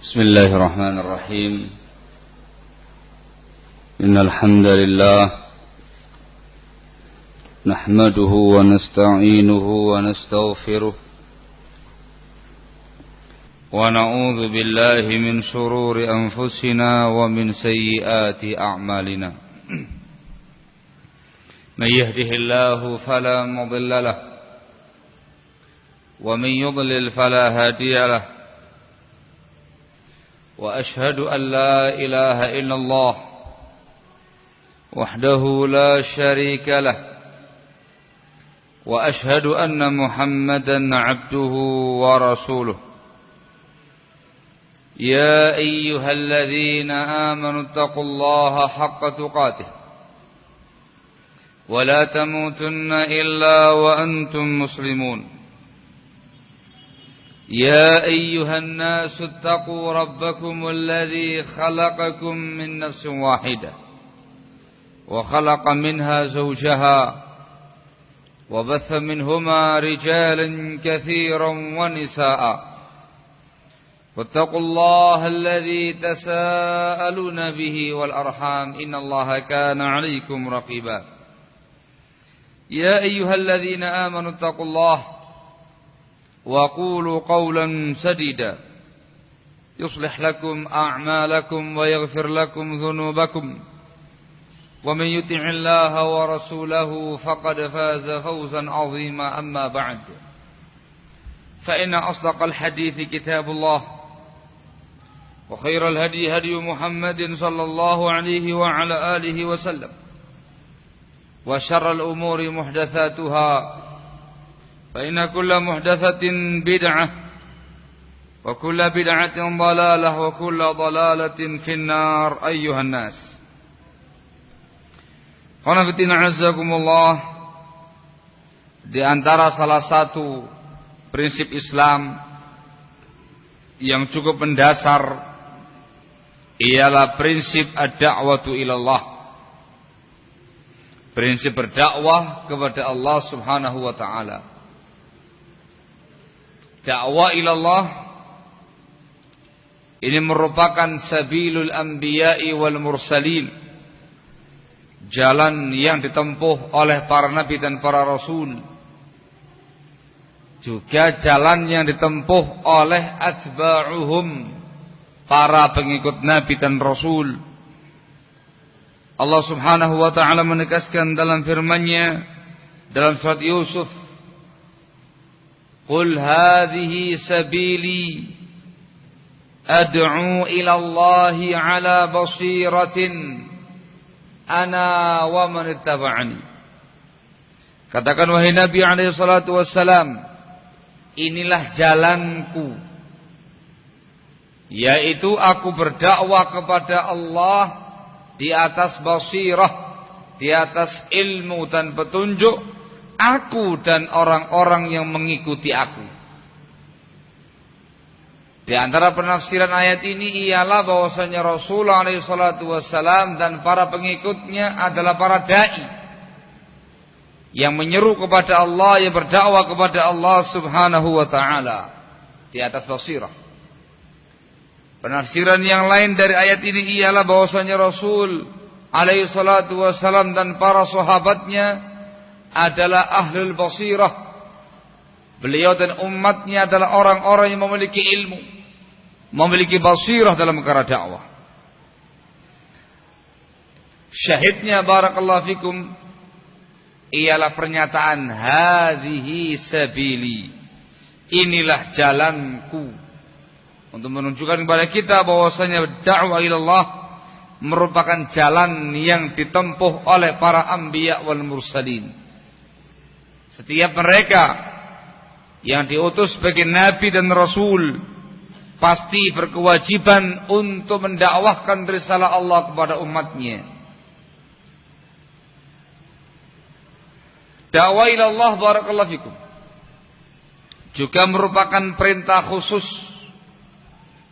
بسم الله الرحمن الرحيم إن الحمد لله نحمده ونستعينه ونستغفره ونعوذ بالله من شرور أنفسنا ومن سيئات أعمالنا من يهده الله فلا مضل له ومن يضلل فلا هادي له وأشهد أن لا إله إلا الله وحده لا شريك له وأشهد أن محمدا عبده ورسوله يا أيها الذين آمنوا اتقوا الله حق تقاته ولا تموتن إلا وأنتم مسلمون يا أيها الناس اتقوا ربكم الذي خلقكم من نفس واحدة وخلق منها زوجها وبث منهما رجالا كثيرا ونساء واتقوا الله الذي تساءلون به والأرحام إن الله كان عليكم رقيبا يا أيها الذين آمنوا اتقوا الله وقولوا قولا سديدا يصلح لكم أعمالكم ويغفر لكم ذنوبكم ومن يطع الله ورسوله فقد فاز فوزا عظيما أما بعد فإن أصدق الحديث كتاب الله وخير الهدي هدي محمد صلى الله عليه وعلى آله وسلم وشر الأمور محدثاتها فإن كل محدثة بدعة وكل بدعة ضلالة وكل ضلالة في النار أيها الناس Khonafidina azakumullah. Di antara salah satu prinsip Islam yang cukup mendasar ialah prinsip ad-da'watu ilallah, prinsip berdakwah kepada Allah subhanahu wa ta'ala. Dakwah ilallah ini merupakan sabilul anbiya'i wal mursalin, jalan yang ditempuh oleh para nabi dan para rasul, juga jalan yang ditempuh oleh atba'uhum, para pengikut nabi dan rasul. Allah subhanahu wa ta'ala menegaskan dalam firman-Nya dalam surat Yusuf, Qul hadhihi sabili ad'u ila Allahi ala basiratin ana wa man ittaba'ani. Katakan wahai Nabi alaihi salatu wassalam, inilah jalanku, yaitu aku berdakwah kepada Allah di atas basirah, di atas ilmu dan petunjuk, aku dan orang-orang yang mengikuti aku. Di antara penafsiran ayat ini ialah bahwasanya Rasulullah SAW dan para pengikutnya adalah para dai yang menyeru kepada Allah, yang berdakwah kepada Allah subhanahu wa ta'ala di atas basirah. Penafsiran yang lain dari ayat ini ialah bahwasanya Rasul SAW dan para sahabatnya adalah ahlul basirah. Beliau dan umatnya adalah orang-orang yang memiliki ilmu, memiliki basirah dalam perkara dakwah. Syahidnya barakallahu fikum ialah pernyataan hadhihi sabili, inilah jalanku, untuk menunjukkan kepada kita bahwasanya dakwah ilallah merupakan jalan yang ditempuh oleh para anbiya wal mursalin. Setiap mereka yang diutus sebagai nabi dan rasul pasti berkewajiban untuk mendakwahkan risalah Allah kepada umatnya. Dakwah ilallah barakallahu fikum juga merupakan perintah khusus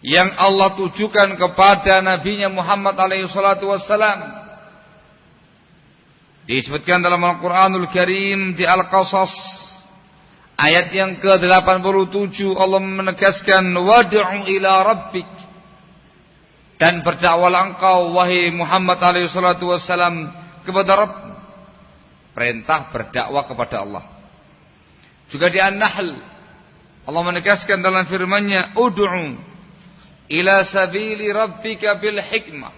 yang Allah tujukan kepada nabinya Muhammad alaihi salatu wassalam. Disebutkan dalam Al-Quranul Karim di Al-Qasas ayat yang ke-87, Allah menegaskan wad'u ila rabbik dan berdakwalah engkau wahai Muhammad alaihi salatu wassalam kepada Rabb. Perintah berdakwah kepada Allah. Juga di An-Nahl Allah menegaskan dalam firman-Nya, "Ud'u ila sabili rabbika bil hikmah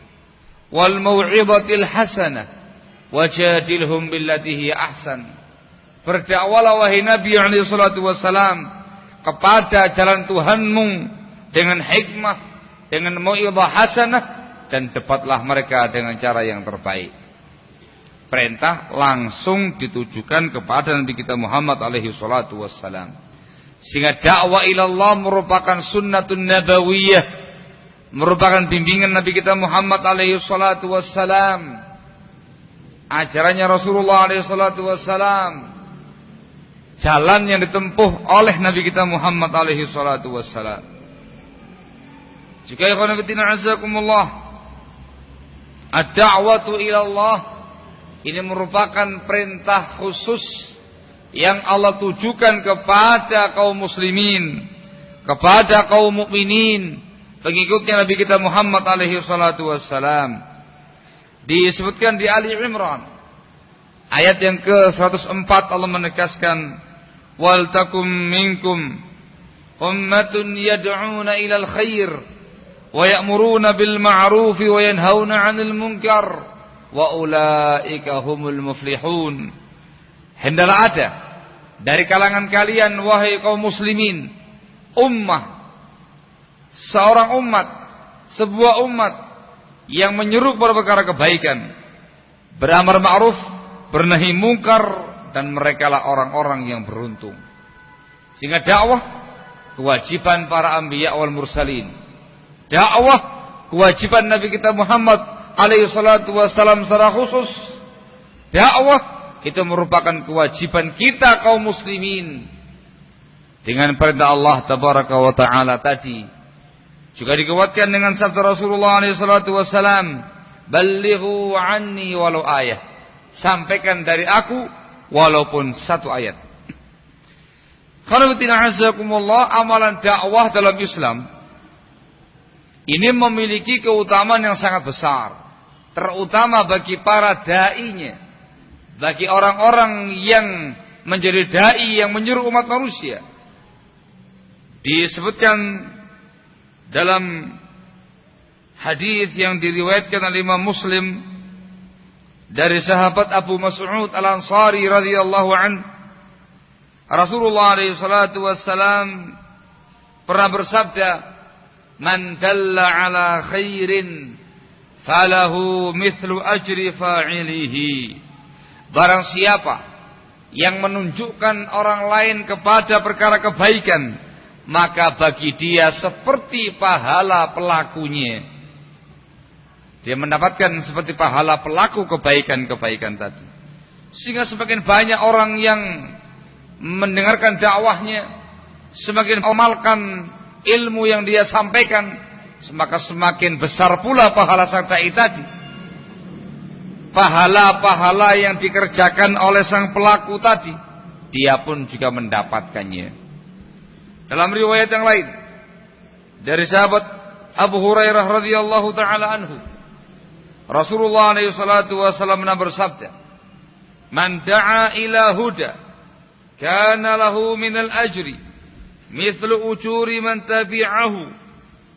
wal mau'izatil hasanah wajadilhum billati hiya ahsan." Berdakwalah wahai Nabi alaihi salatu wassalam kepada jalan Tuhanmu dengan hikmah, dengan mau'izah hasanah, dan debatlah mereka dengan cara yang terbaik. Perintah langsung ditujukan kepada Nabi kita Muhammad alaihi salatu wassalam. Sehingga dakwah ilallah merupakan sunnatun nabawiyah, merupakan bimbingan Nabi kita Muhammad alaihi salatu wassalam, ajarannya Rasulullah alaihi salatu wassalam, jalan yang ditempuh oleh Nabi kita Muhammad alaihi salatu wassalam. Jika ikhwan fillah azakumullah, ad-da'watu ilallah ini merupakan perintah khusus yang Allah tujukan kepada kaum muslimin, kepada kaum mukminin, pengikutnya Nabi kita Muhammad alaihi salatu wassalam. Disebutkan di Ali Imran ayat yang ke-104, Allah menegaskan, "Wal takum minkum ummatun yad'una ilal khair wa ya'muruna bil ma'ruf wa yanhauna 'anil munkar wa ulaika humul muflihun." Hendaklah ada dari kalangan kalian wahai kaum muslimin ummah, seorang umat, sebuah umat yang menyeru kepada perkara kebaikan, beramar ma'ruf, bernahi mungkar, dan merekalah orang-orang yang beruntung. Sehingga dakwah kewajiban para anbiya wal mursalin. Dakwah kewajiban Nabi kita Muhammad alaihi salatu wassalam secara khusus. Dakwah itu merupakan kewajiban kita kaum muslimin. Dengan perintah Allah tabaraka wa ta'ala tadi juga dikuatkan dengan sabda Rasulullah alaihi salatu wassalam, "Ballighu anni walau ayah." Sampaikan dari aku walaupun satu ayat. Khairuddin azakumullah, amalan dakwah dalam Islam ini memiliki keutamaan yang sangat besar, terutama bagi para da'inya, bagi orang-orang yang menjadi da'i yang menyeru umat manusia. Disebutkan dalam hadis yang diriwayatkan oleh Imam Muslim dari sahabat Abu Mas'ud Al-Ansari radhiyallahu anhu, Rasulullah alaihi salatu wassalam pernah bersabda, "Man dalla ala khairin falahu mithlu ajri fa'ilihi." Barang siapa yang menunjukkan orang lain kepada perkara kebaikan, maka bagi dia seperti pahala pelakunya. Dia mendapatkan seperti pahala pelaku kebaikan-kebaikan tadi. Sehingga semakin banyak orang yang mendengarkan dakwahnya, semakin amalkan ilmu yang dia sampaikan, maka semakin besar pula pahala sang da'i tadi. Pahala-pahala yang dikerjakan oleh sang pelaku tadi, dia pun juga mendapatkannya. Dalam riwayat yang lain dari sahabat Abu Hurairah radhiyallahu taala anhu, Rasulullah alaihi salatu wasallam bersabda, "Man da'a ila huda kana lahu minal ajri mithlu ujuri man tabi'ahu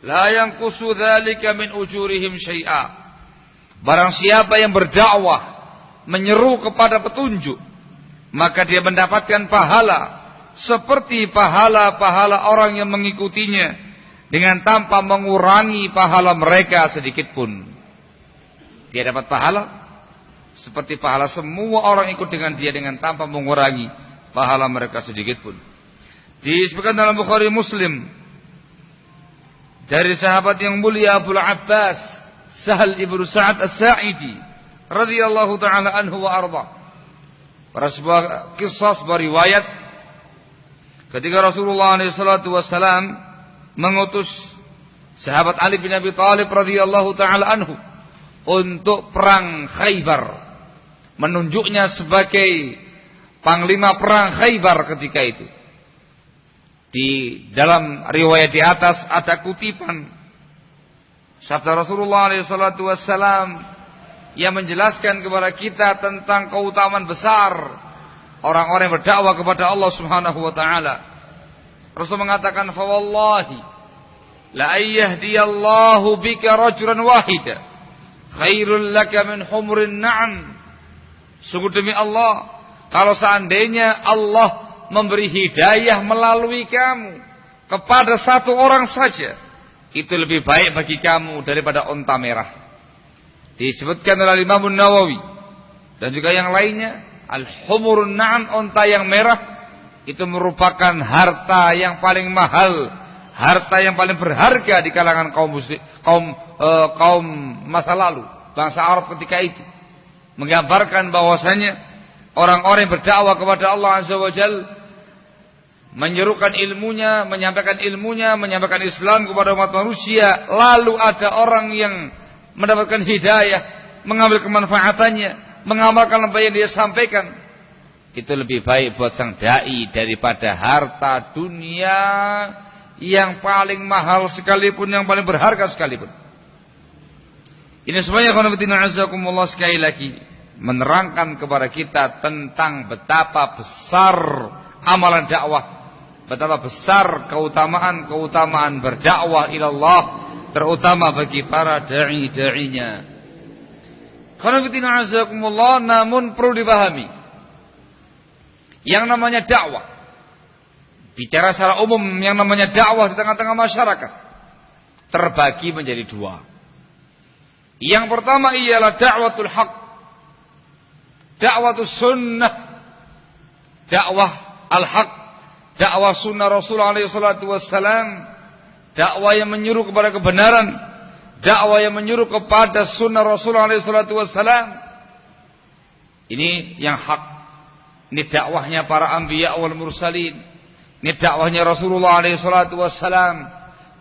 la yanqusu dzalika min ujurihim syai'a." Barang siapa yang berdakwah, menyeru kepada petunjuk, maka dia mendapatkan pahala seperti pahala-pahala orang yang mengikutinya, dengan tanpa mengurangi pahala mereka sedikit pun. Dia dapat pahala seperti pahala semua orang ikut dengan dia, dengan tanpa mengurangi pahala mereka sedikit pun. Disebutkan dalam Bukhari Muslim dari sahabat yang mulia Abu Abbas Sahal ibnu Sa'ad As-Sa'idi radhiyallahu ta'ala anhu wa arda. Pada sebuah kisah, sebuah riwayat, ketika Rasulullah SAW mengutus sahabat Ali bin Abi Thalib radhiyallahu ta'ala anhu untuk perang Khaybar, menunjuknya sebagai panglima perang Khaybar ketika itu. Di dalam riwayat di atas ada kutipan Sabda Rasulullah SAW yang menjelaskan kepada kita tentang keutamaan besar orang-orang yang berdakwah kepada Allah Subhanahu wa taala. Rasul mengatakan, "Fa wallahi la ayyahdiyallahu bika rajulan wahida khairul laka min humrin na'am." Sungguh demi Allah, kalau seandainya Allah memberi hidayah melalui kamu kepada satu orang saja, itu lebih baik bagi kamu daripada unta merah. Disebutkan oleh Imam Nawawi dan juga yang lainnya, al-humurun na'am, unta yang merah, itu merupakan harta yang paling mahal, harta yang paling berharga di kalangan kaum masa lalu, bangsa Arab ketika itu. Menggambarkan bahwasanya orang-orang yang berdakwah kepada Allah Azza wa Jalla, menyerukan ilmunya, menyampaikan Islam kepada umat manusia, lalu ada orang yang mendapatkan hidayah, mengambil kemanfaatannya, mengamalkan apa yang dia sampaikan, itu lebih baik buat sang dai daripada harta dunia yang paling mahal sekalipun, yang paling berharga sekalipun. Ini semuanya khonafidina azakumullah sekali lagi menerangkan kepada kita tentang betapa besar amalan dakwah, betapa besar keutamaan berdakwah ilallah, terutama bagi para da'i-da'inya. Khonafidina azakumullah, namun perlu dipahami, yang namanya dakwah, bicara secara umum, yang namanya dakwah di tengah-tengah masyarakat terbagi menjadi dua. Yang pertama ialah dakwatul haq, dakwatul sunnah, dakwah al-haq, dakwah sunnah Rasulullah SAW, dakwah yang menyuruh kepada kebenaran, dakwah yang menyuruh kepada sunnah Rasulullah SAW. Ini yang hak. Ini dakwahnya para anbiya wal mursalin. Ini dakwahnya Rasulullah SAW,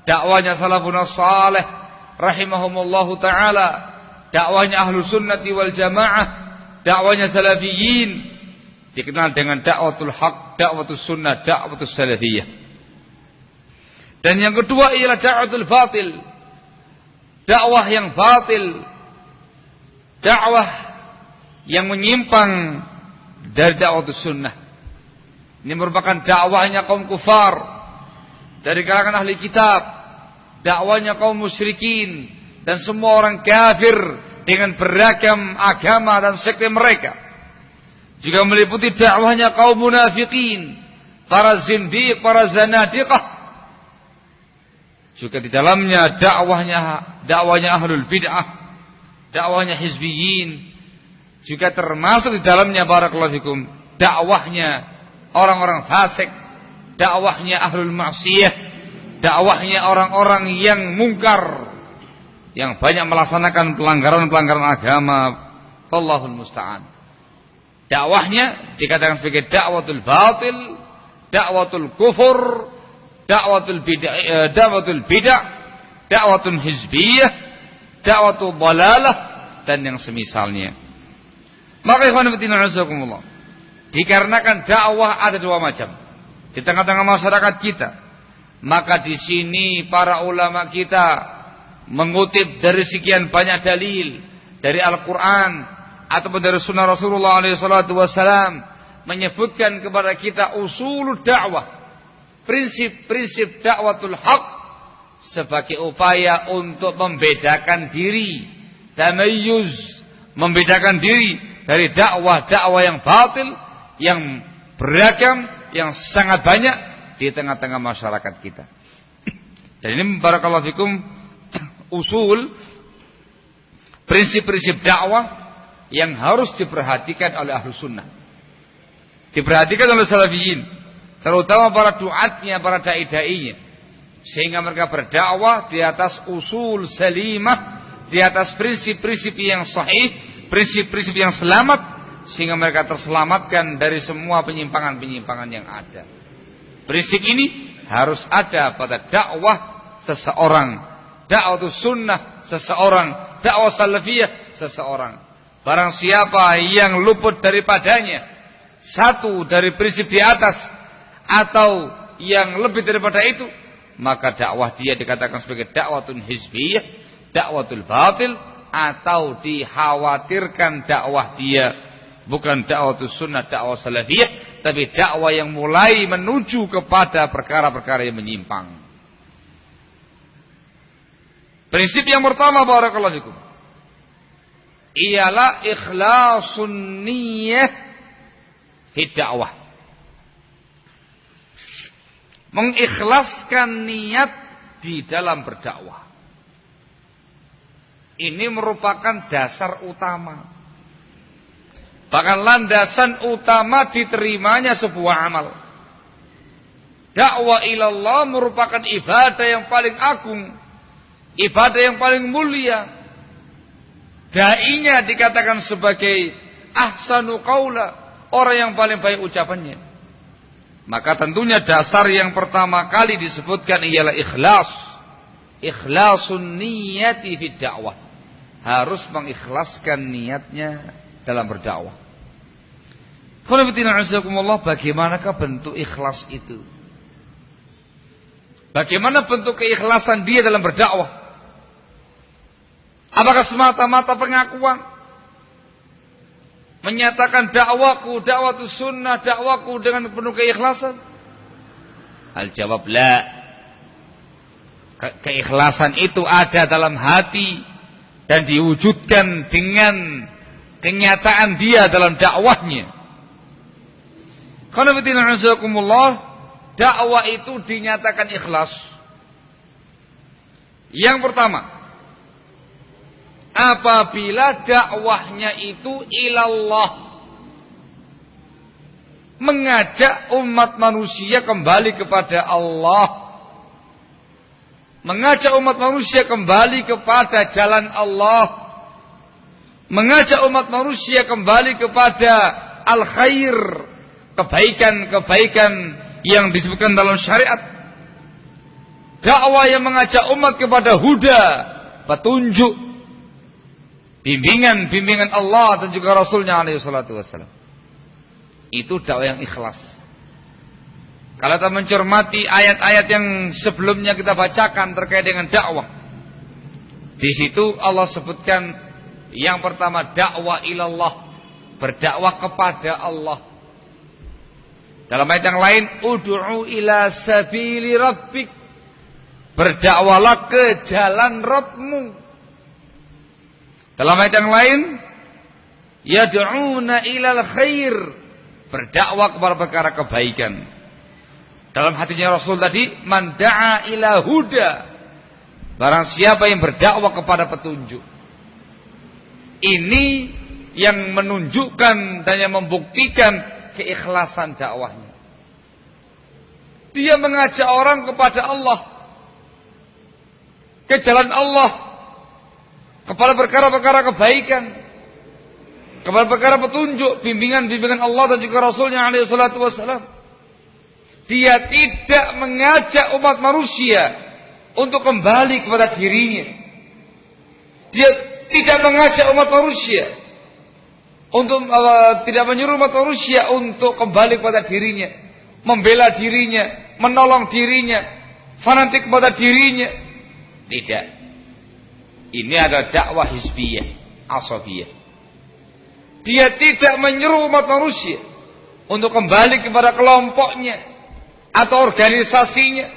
dakwahnya salafun salih rahimahumullahu ta'ala, dakwahnya ahlu sunnati wal jamaah, dakwahnya salafiyin, dikenal dengan dakwatul haq, dakwatul sunnah, dakwatul salafiyah. Dan yang kedua ialah dakwatul batil, dakwah yang batil, dakwah yang menyimpang dari dakwatul sunnah. Ini merupakan dakwahnya kaum kufar dari kalangan ahli kitab, dakwahnya kaum musyrikin dan semua orang kafir dengan beragam agama dan sekte mereka. Juga meliputi dakwahnya kaum munafikin, para zindiq, para zanadiqah. Juga di dalamnya dakwahnya ahlul bid'ah, dakwahnya hizbiyin. Juga termasuk di dalamnya barakallahu fikum dakwahnya orang-orang fasik, dakwahnya ahlul maksiyah, dakwahnya orang-orang yang mungkar, yang banyak melaksanakan pelanggaran-pelanggaran agama. Wallahul musta'an. Dakwahnya dikatakan sebagai dakwatul batil, dakwatul kufur, dakwatul bid'ah, dakwatul hizbiyah, dakwatul dhalalah dan yang semisalnya. Maka ikhwan fillah azakumullah, dikarenakan dakwah ada dua macam di tengah-tengah masyarakat kita, maka di sini para ulama kita mengutip dari sekian banyak dalil dari Al-Quran ataupun dari Sunnah Rasulullah SAW, menyebutkan kepada kita usul dakwah, prinsip-prinsip dakwatul haq sebagai upaya untuk membedakan diri, tamayyuz, membedakan diri dari dakwah-dakwah yang batil, yang beragam, yang sangat banyak di tengah-tengah masyarakat kita. Dan ini barakallahu fikum usul, prinsip-prinsip dakwah yang harus diperhatikan oleh ahlu sunnah, diperhatikan oleh salafiyin, terutama para duatnya, para dai-dainya, sehingga mereka berdakwah di atas usul salimah, di atas prinsip-prinsip yang sahih, prinsip-prinsip yang selamat, sehingga mereka terselamatkan dari semua penyimpangan-penyimpangan yang ada. Prinsip ini harus ada pada dakwah seseorang, dakwah sunnah seseorang, dakwah salafiyah seseorang. Barang siapa yang luput daripadanya satu dari prinsip di atas atau yang lebih daripada itu, maka dakwah dia dikatakan sebagai dakwatun hizbiyah, dakwatul batil, atau dikhawatirkan dakwah dia bukan dakwatul sunnah, dakwah salafiyah, tapi dakwah yang mulai menuju kepada perkara-perkara yang menyimpang. Prinsip yang pertama barakallahu fikum ialah ikhlasun niyyah fi dakwah. Mengikhlaskan niat di dalam berdakwah. Ini merupakan dasar utama. Bahkan landasan utama diterimanya sebuah amal. Dakwah ilallah merupakan ibadah yang paling agung, ibadah yang paling mulia. Dai-nya dikatakan sebagai ahsanu qaula, orang yang paling baik ucapannya. Maka tentunya dasar yang pertama kali disebutkan ialah ikhlas. Ikhlasun niyati fid dakwah. Harus mengikhlaskan niatnya dalam berdakwah. Bagaimanakah bentuk ikhlas itu? Bagaimana bentuk keikhlasan dia dalam berdakwah? Apakah semata-mata pengakuan? Menyatakan dakwaku, dakwatus sunnah, dakwaku dengan penuh keikhlasan? Al-jawab la. Keikhlasan itu ada dalam hati dan diwujudkan dengan kenyataan dia dalam dakwahnya. Dakwah itu dinyatakan ikhlas. Yang pertama, apabila dakwahnya itu ilallah, mengajak umat manusia kembali kepada Allah, mengajak umat manusia kembali kepada jalan Allah, mengajak umat manusia kembali kepada al-khair, kebaikan-kebaikan yang disebutkan dalam syariat. Dakwah yang mengajak umat kepada huda, petunjuk, bimbingan Allah dan juga Rasulnya alaihi salatu wassalam. Itu dakwah yang ikhlas. Kalau kita mencermati ayat-ayat yang sebelumnya kita bacakan terkait dengan dakwah, di situ Allah sebutkan yang pertama dakwah ilallah, berdakwah kepada Allah. Dalam ayat yang lain, ud'u ila sabili rabbik, berdakwalah ke jalan Rabbmu. Dalam ayat yang lain, yad'una ilal khair, berdakwah kepada perkara kebaikan. Dalam hadisnya Rasul tadi, man da'a ila huda, barang siapa yang berdakwah kepada petunjuk. Ini yang menunjukkan dan yang membuktikan keikhlasan dakwahnya. Dia mengajak orang kepada Allah, ke jalan Allah, kepada perkara-perkara kebaikan, kepada perkara petunjuk, bimbingan Allah dan juga Rasulnya alaihi salatu wassalam. Dia tidak mengajak umat manusia untuk kembali kepada dirinya. Dia tidak mengajak umat manusia untuk tidak menyuruh umat manusia untuk kembali kepada dirinya, membela dirinya, menolong dirinya, fanatik kepada dirinya. Tidak. Ini adalah dakwah hizbiyah, asabiyah. Dia tidak menyuruh umat manusia untuk kembali kepada kelompoknya, atau organisasinya,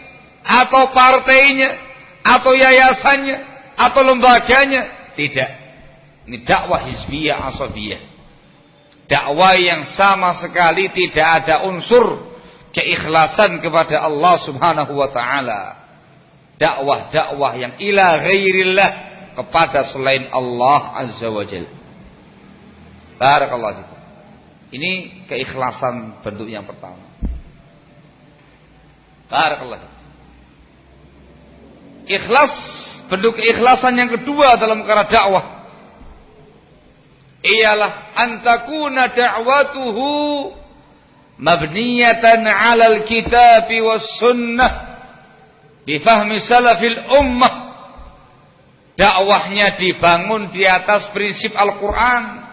atau partainya, atau yayasannya, atau lembaganya. Tidak. Ini dakwah hizbiyah, asabiyah. Dakwah yang sama sekali tidak ada unsur keikhlasan kepada Allah Subhanahu wa taala. Dakwah-dakwah yang ila ghairillah, kepada selain Allah Azza wa Jalla. Barakallahu fikum. Ini keikhlasan bentuk yang pertama. Barakallahu fikum. Ikhlas, bentuk keikhlasan yang kedua dalam perkara dakwah ialah antakuna da'watuhu mabniyatan 'alal kitab was sunnah bifahmi salafil ummah. Dakwahnya dibangun di atas prinsip Al-Quran,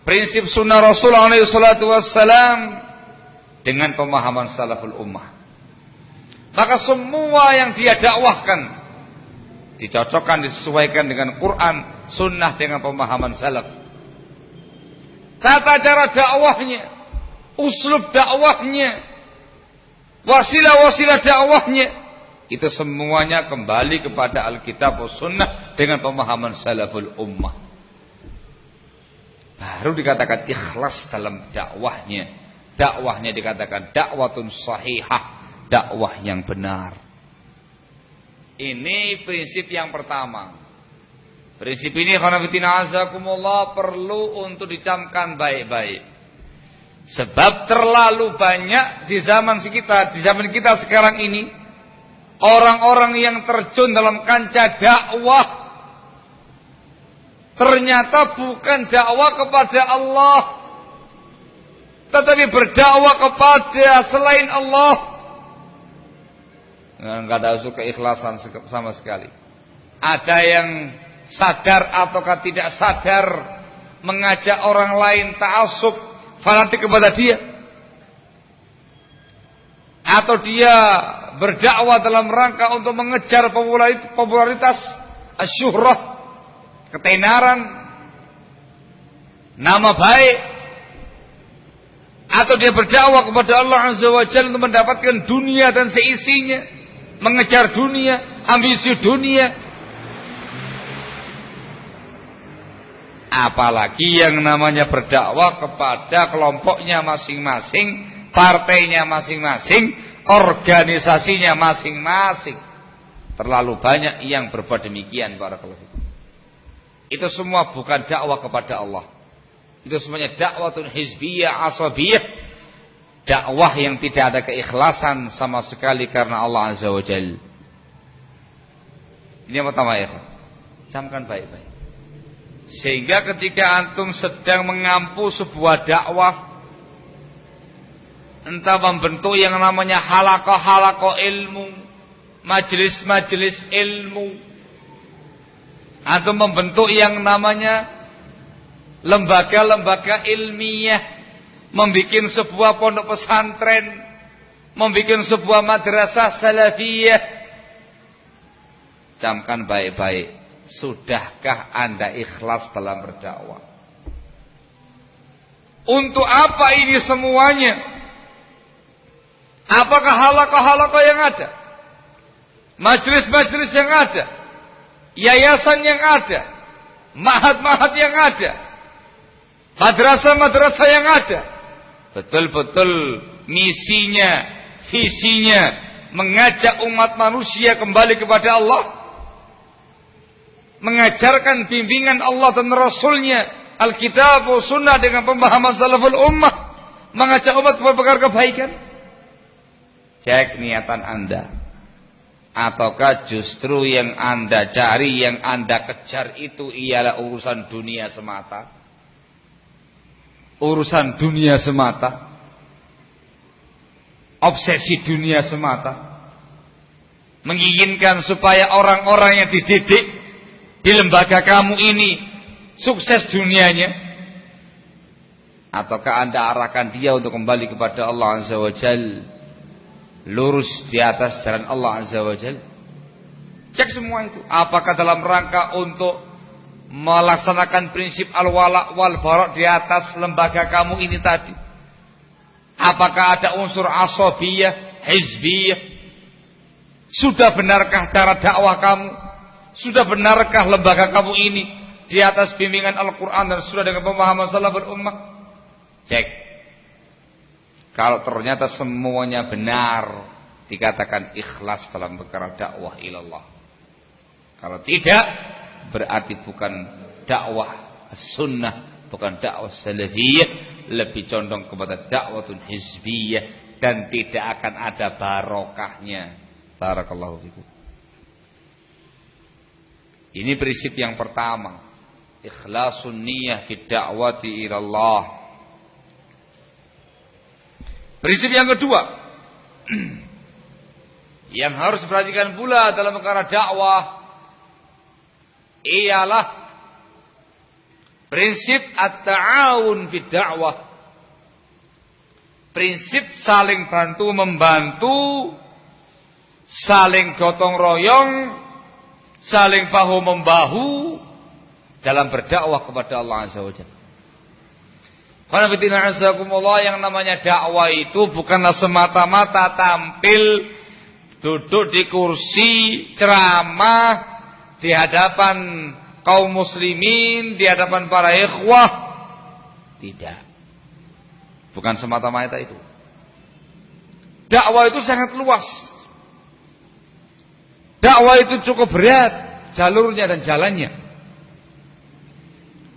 prinsip sunnah Rasul alaihi salatu wassalam, dengan pemahaman salaful ummah. Maka semua yang dia dakwahkan Dicocokkan, disesuaikan dengan Quran, sunnah, dengan pemahaman salaf. Tata cara dakwahnya, uslub dakwahnya, wasilah-wasilah dakwahnya, itu semuanya kembali kepada Alkitab dan Sunnah dengan pemahaman salaful ummah. Baru dikatakan ikhlas dalam dakwahnya. Dakwahnya dikatakan dakwatun sahihah, dakwah yang benar. Ini prinsip yang pertama. Prinsip ini khanafitina azakumullah perlu untuk dicamkan baik-baik. Sebab terlalu banyak di zaman kita sekarang ini, orang-orang yang terjun dalam kancah dakwah ternyata bukan dakwah kepada Allah, tetapi berdakwah kepada selain Allah. Enggak ada unsur keikhlasan sama sekali. Ada yang sadar ataukah tidak sadar mengajak orang lain ta'assub, fanatik kepada dia, atau dia berdakwah dalam rangka untuk mengejar popularitas, asyuhrah, ketenaran, nama baik, atau dia berdakwah kepada Allah Azza wa Jalla untuk mendapatkan dunia dan seisinya, mengejar dunia, ambisi dunia. Apalagi yang namanya berdakwah kepada kelompoknya masing-masing, partainya masing-masing, organisasinya masing-masing. Terlalu banyak yang berbuat demikian, barakallahu fikum. Itu semua bukan dakwah kepada Allah. Itu semuanya dakwatun hizbiyah, asabiyah. Dakwah yang tidak ada keikhlasan sama sekali karena Allah Azza wa Jalla. Ini yang pertama ya, camkan baik-baik. Sehingga ketika antum sedang mengampu sebuah dakwah, entah membentuk yang namanya halaqah-halaqah ilmu, majelis-majelis ilmu, atau membentuk yang namanya lembaga-lembaga ilmiah, membikin sebuah pondok pesantren, membikin sebuah madrasah salafiyah. Camkan baik-baik, sudahkah Anda ikhlas dalam berdakwah? Untuk apa ini semuanya? Apakah halaqah-halaqah yang ada, majelis-majelis yang ada, yayasan yang ada, ma'had-ma'had yang ada, madrasah-madrasah yang ada, betul-betul misinya, visinya mengajak umat manusia kembali kepada Allah, mengajarkan bimbingan Allah dan Rasulnya, Alkitab dan Sunnah dengan pemahaman salaful ummah, mengajak umat berperkara kebaikan. Cek niatan Anda. Ataukah justru yang Anda cari, yang Anda kejar itu ialah urusan dunia semata? Urusan dunia semata, obsesi dunia semata, menginginkan supaya orang-orang yang dididik di lembaga kamu ini sukses dunianya, ataukah Anda arahkan dia untuk kembali kepada Allah Azza wa Jalla, lurus di atas jalan Allah Azza wa Jalla? Cek semua itu. Apakah dalam rangka untuk melaksanakan prinsip al-wala wal bara di atas lembaga kamu ini tadi? Apakah ada unsur asabiyah, hizbiyah? Sudah benarkah cara dakwah kamu? Sudah benarkah lembaga kamu ini di atas bimbingan Al-Quran dan sudah dengan pemahaman salaful ummah? Cek. Kalau ternyata semuanya benar, dikatakan ikhlas dalam perkara dakwah ilallah. Kalau tidak, berarti bukan dakwah sunnah, bukan dakwah salafiyah, lebih condong kepada dakwatun hizbiyah, dan tidak akan ada barokahnya. Barakallahu fikum. Ini prinsip yang pertama, ikhlasun niyah fi da'wati ilallah. Prinsip yang kedua yang harus diperhatikan pula dalam perkara dakwah ialah prinsip at-ta'awun fi da'wah. Prinsip saling bantu membantu, saling gotong royong saling bahu-membahu dalam berdakwah kepada Allah Azza wa Jalla. Yang namanya dakwah itu bukanlah semata-mata tampil, duduk di kursi, ceramah di hadapan kaum muslimin, di hadapan para ikhwah. Tidak. Bukan semata-mata itu. Dakwah itu sangat luas. Dakwah itu cukup berat jalurnya dan jalannya.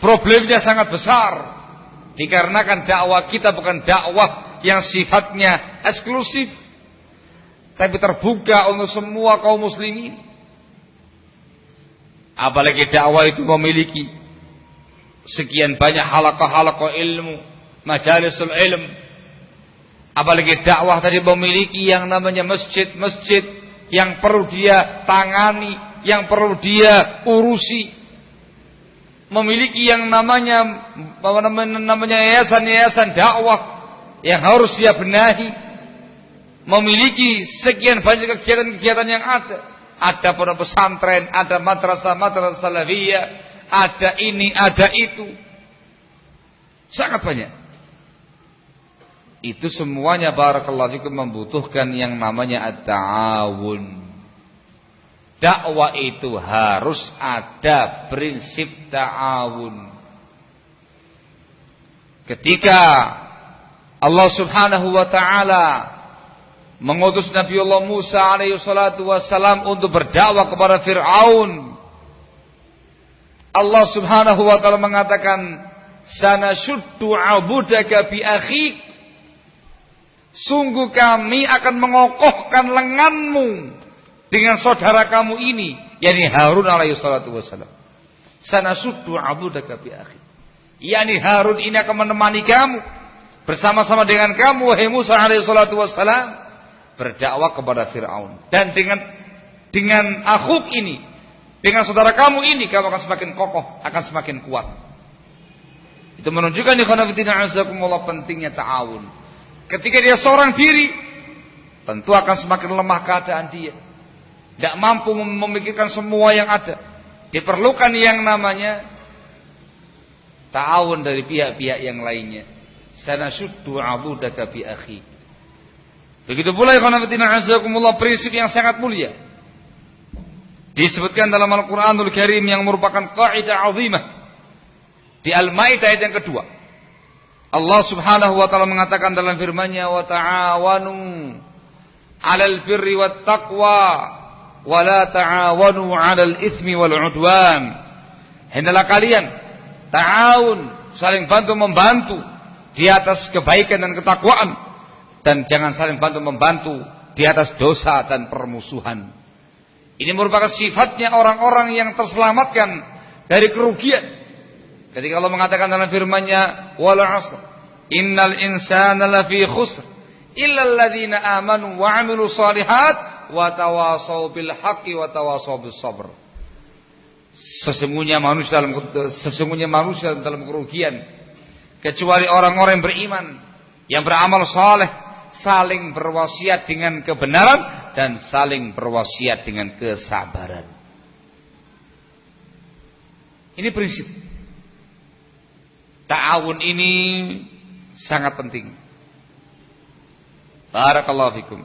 Problemnya sangat besar. Dikarenakan dakwah kita bukan dakwah yang sifatnya eksklusif, tapi terbuka untuk semua kaum muslimin. Apalagi dakwah itu memiliki sekian banyak halaqah-halaqah ilmu, majalisul ilm. Apalagi dakwah tadi memiliki yang namanya masjid-masjid yang perlu dia tangani, yang perlu dia urusi. Memiliki yang namanya yayasan-yayasan dakwah yang harus dia benahi. Memiliki sekian banyak kegiatan-kegiatan yang ada. Ada pondok pesantren, ada madrasah-madrasah salafiyah, ada ini, ada itu. Sangat banyak. Itu semuanya barakallahu fikum membutuhkan yang namanya at-ta'awun. Dakwah itu harus ada prinsip ta'awun. Ketika Allah Subhanahu wa taala mengutus Nabiullah Musa alaihi salatu wassalam untuk berdakwah kepada Fir'aun, Allah Subhanahu wa taala mengatakan, "Sanashuddu 'abudaka bi akhik." Sungguh kami akan mengokohkan lenganmu dengan saudara kamu ini, yakni Harun alaihi salatu wassalam. Sanashuddu 'abudaka bi akhik. Yakni Harun ini akan menemani kamu bersama-sama dengan kamu wahai Musa alaihi salatu wassalam berdakwah kepada Fir'aun. Dan dengan akhuk ini, dengan saudara kamu ini, kamu akan semakin kokoh, akan semakin kuat. Itu menunjukkan pentingnya ta'awun. Ketika dia seorang diri, tentu akan semakin lemah keadaan dia. Tidak mampu memikirkan semua yang ada. Diperlukan yang namanya ta'awun dari pihak-pihak yang lainnya. Sanashuddu 'abudaka bi akhi. Begitu pula prinsip yang sangat mulia. Disebutkan dalam Al-Quranul Karim yang merupakan kaidah azimah. Di Al-Maidah ayat yang kedua. Allah Subhanahu wa taala mengatakan dalam firman-Nya, "Wa ta'awanu 'alal birri wat taqwa wa la ta'awanu 'alal itsmi wal 'udwan." Hendaklah kalian ta'awun, saling bantu membantu di atas kebaikan dan ketakwaan, dan jangan saling bantu membantu di atas dosa dan permusuhan. Ini merupakan sifatnya orang-orang yang terselamatkan dari kerugian. Ketika Allah mengatakan dalam firman-Nya, "Wal 'asr, innal insana lafi khusr, illa alladziina aamanu wa 'amilus shalihat wa tawashaw bil haqqi wa tawashaw bis sabr." Sesungguhnya manusia dalam kerugian, kecuali orang-orang yang beriman, yang beramal saleh, saling berwasiat dengan kebenaran dan saling berwasiat dengan kesabaran. Ini prinsip. Ta'awun ini sangat penting. Barakallahu fikum.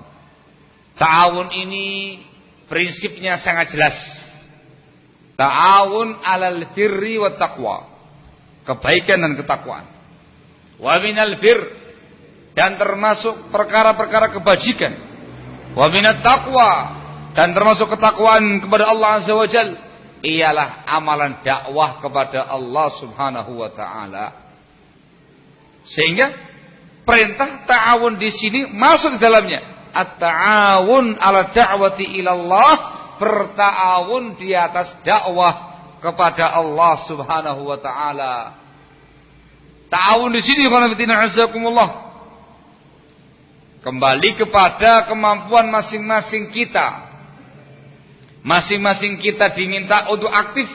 Ta'awun ini prinsipnya sangat jelas. Ta'awun 'alal birri wat taqwa. Kebaikan dan ketakwaan. Wa minal bir, dan termasuk perkara-perkara kebajikan. Wa minat taqwa, dan termasuk ketakwaan kepada Allah Azza wa Jalla, ialah amalan dakwah kepada Allah Subhanahu wa taala. Sehingga perintah ta'awun di sini masuk di dalamnya. At-ta'awun 'ala da'wati ila Allah, berta'awun di atas dakwah kepada Allah Subhanahu wa taala. Ta'awun di sini kembali kepada kemampuan masing-masing kita. Masing-masing kita diminta untuk aktif,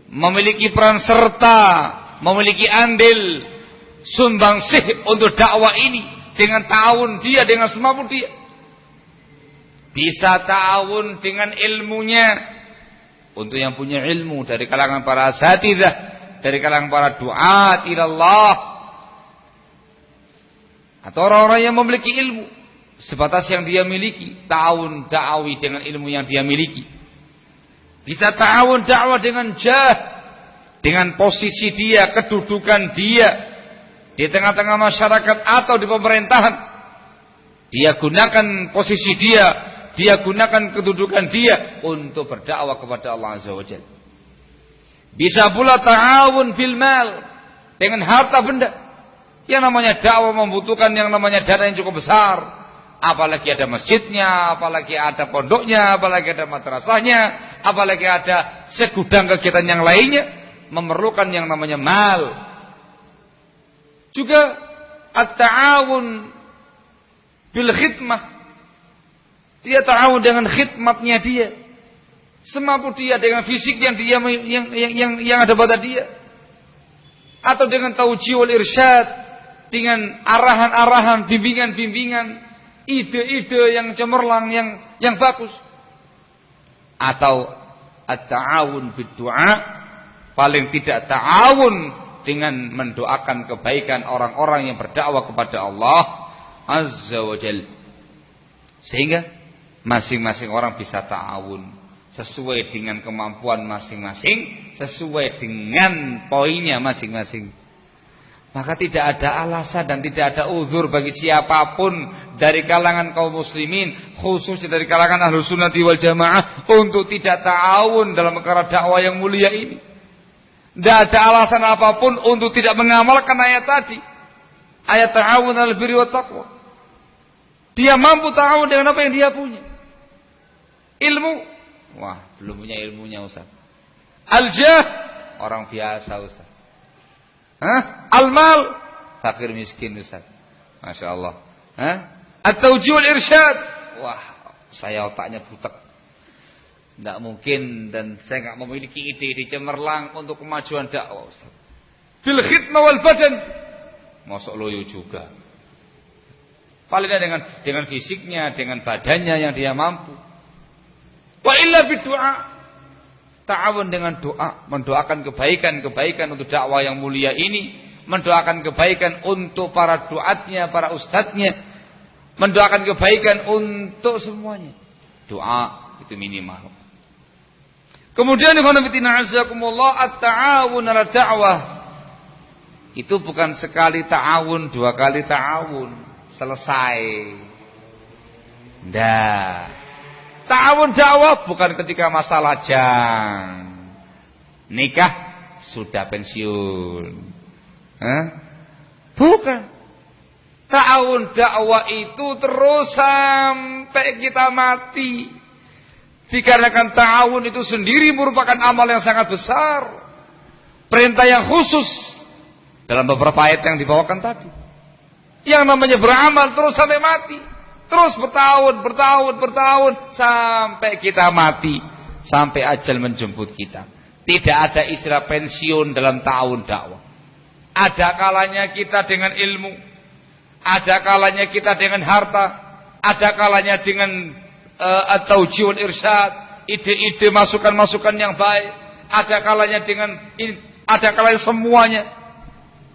memiliki peran serta, memiliki andil, sumbangsih untuk dakwah ini dengan ta'awun dia, dengan semampu dia. Bisa ta'awun dengan ilmunya, untuk yang punya ilmu dari kalangan para asatidzah, dari kalangan para duat ilallah, atau orang-orang yang memiliki ilmu sebatas yang dia miliki, ta'awun da'awi dengan ilmu yang dia miliki. Bisa ta'awun dakwah dengan dengan posisi dia, kedudukan dia di tengah-tengah masyarakat atau di pemerintahan. Dia gunakan posisi dia gunakan kedudukan dia untuk berdakwah kepada Allah Azza wa Jalla. Bisa pula ta'awun bil mal, dengan harta benda. Yang namanya dakwah membutuhkan yang namanya dana yang cukup besar. Apalagi ada masjidnya, apalagi ada pondoknya, apalagi ada madrasahnya, apalagi ada segudang kegiatan yang lainnya, memerlukan yang namanya mal. Juga at-ta'awun bil khidmah. Dia ta'awun dengan khidmatnya dia, semampu dia, dengan fisik yang dia yang ada pada dia, atau dengan taujiul irsyad, dengan arahan-arahan, bimbingan-bimbingan, ide-ide yang cemerlang, yang bagus. Atau at-ta'awun bid-du'a, paling tidak ta'awun dengan mendoakan kebaikan orang-orang yang berdakwah kepada Allah Azza wa Jalla. Sehingga masing-masing orang bisa ta'awun sesuai dengan kemampuan masing-masing, sesuai dengan poinnya masing-masing. Maka tidak ada alasan dan tidak ada uzur bagi siapapun dari kalangan kaum muslimin, khususnya dari kalangan Ahlus Sunnah wal Jamaah, untuk tidak ta'awun dalam perkara dakwah yang mulia ini. Tidak ada alasan apapun untuk tidak mengamalkan ayat tadi, ayat ta'awun alal birri wat taqwa. Dia mampu ta'awun dengan apa yang dia punya. Ilmu, wah belum punya ilmunya Ustaz. Al-jah, orang biasa Ustaz. Al-mal, fakir miskin Ustaz. Masya Allah. At-taujiul irsyad, wah saya otaknya butek, tidak mungkin, dan saya nggak memiliki ide-ide cemerlang untuk kemajuan dakwah Ustaz. Bil khidmah wal badan, masuk loyo juga. Paling dengan fisiknya, dengan badannya yang dia mampu. Wa illa bid-du'a, ta'awun dengan doa, mendoakan kebaikan-kebaikan untuk dakwah yang mulia ini, mendoakan kebaikan untuk para duatnya, para ustadznya, mendoakan kebaikan untuk semuanya. Doa itu minimal. Kemudian at-ta'awun ala da'wah, itu bukan sekali ta'awun, dua kali ta'awun selesai. Ndak. Ta'awun dakwah bukan ketika masa lajang, nikah, sudah pensiun. Bukan. Ta'awun dakwah itu terus sampai kita mati. Dikarenakan ta'awun itu sendiri merupakan amal yang sangat besar, perintah yang khusus dalam beberapa ayat yang dibawakan tadi. Yang namanya beramal terus sampai mati, terus bertahun sampai kita mati, sampai ajal menjemput kita. Tidak ada istilah pensiun dalam ta'awun dakwah. Ada kalanya kita dengan ilmu, ada kalanya kita dengan harta, ada kalanya dengan at-taujiul irsyad, ide-ide, masukan-masukan yang baik, ada kalanya semuanya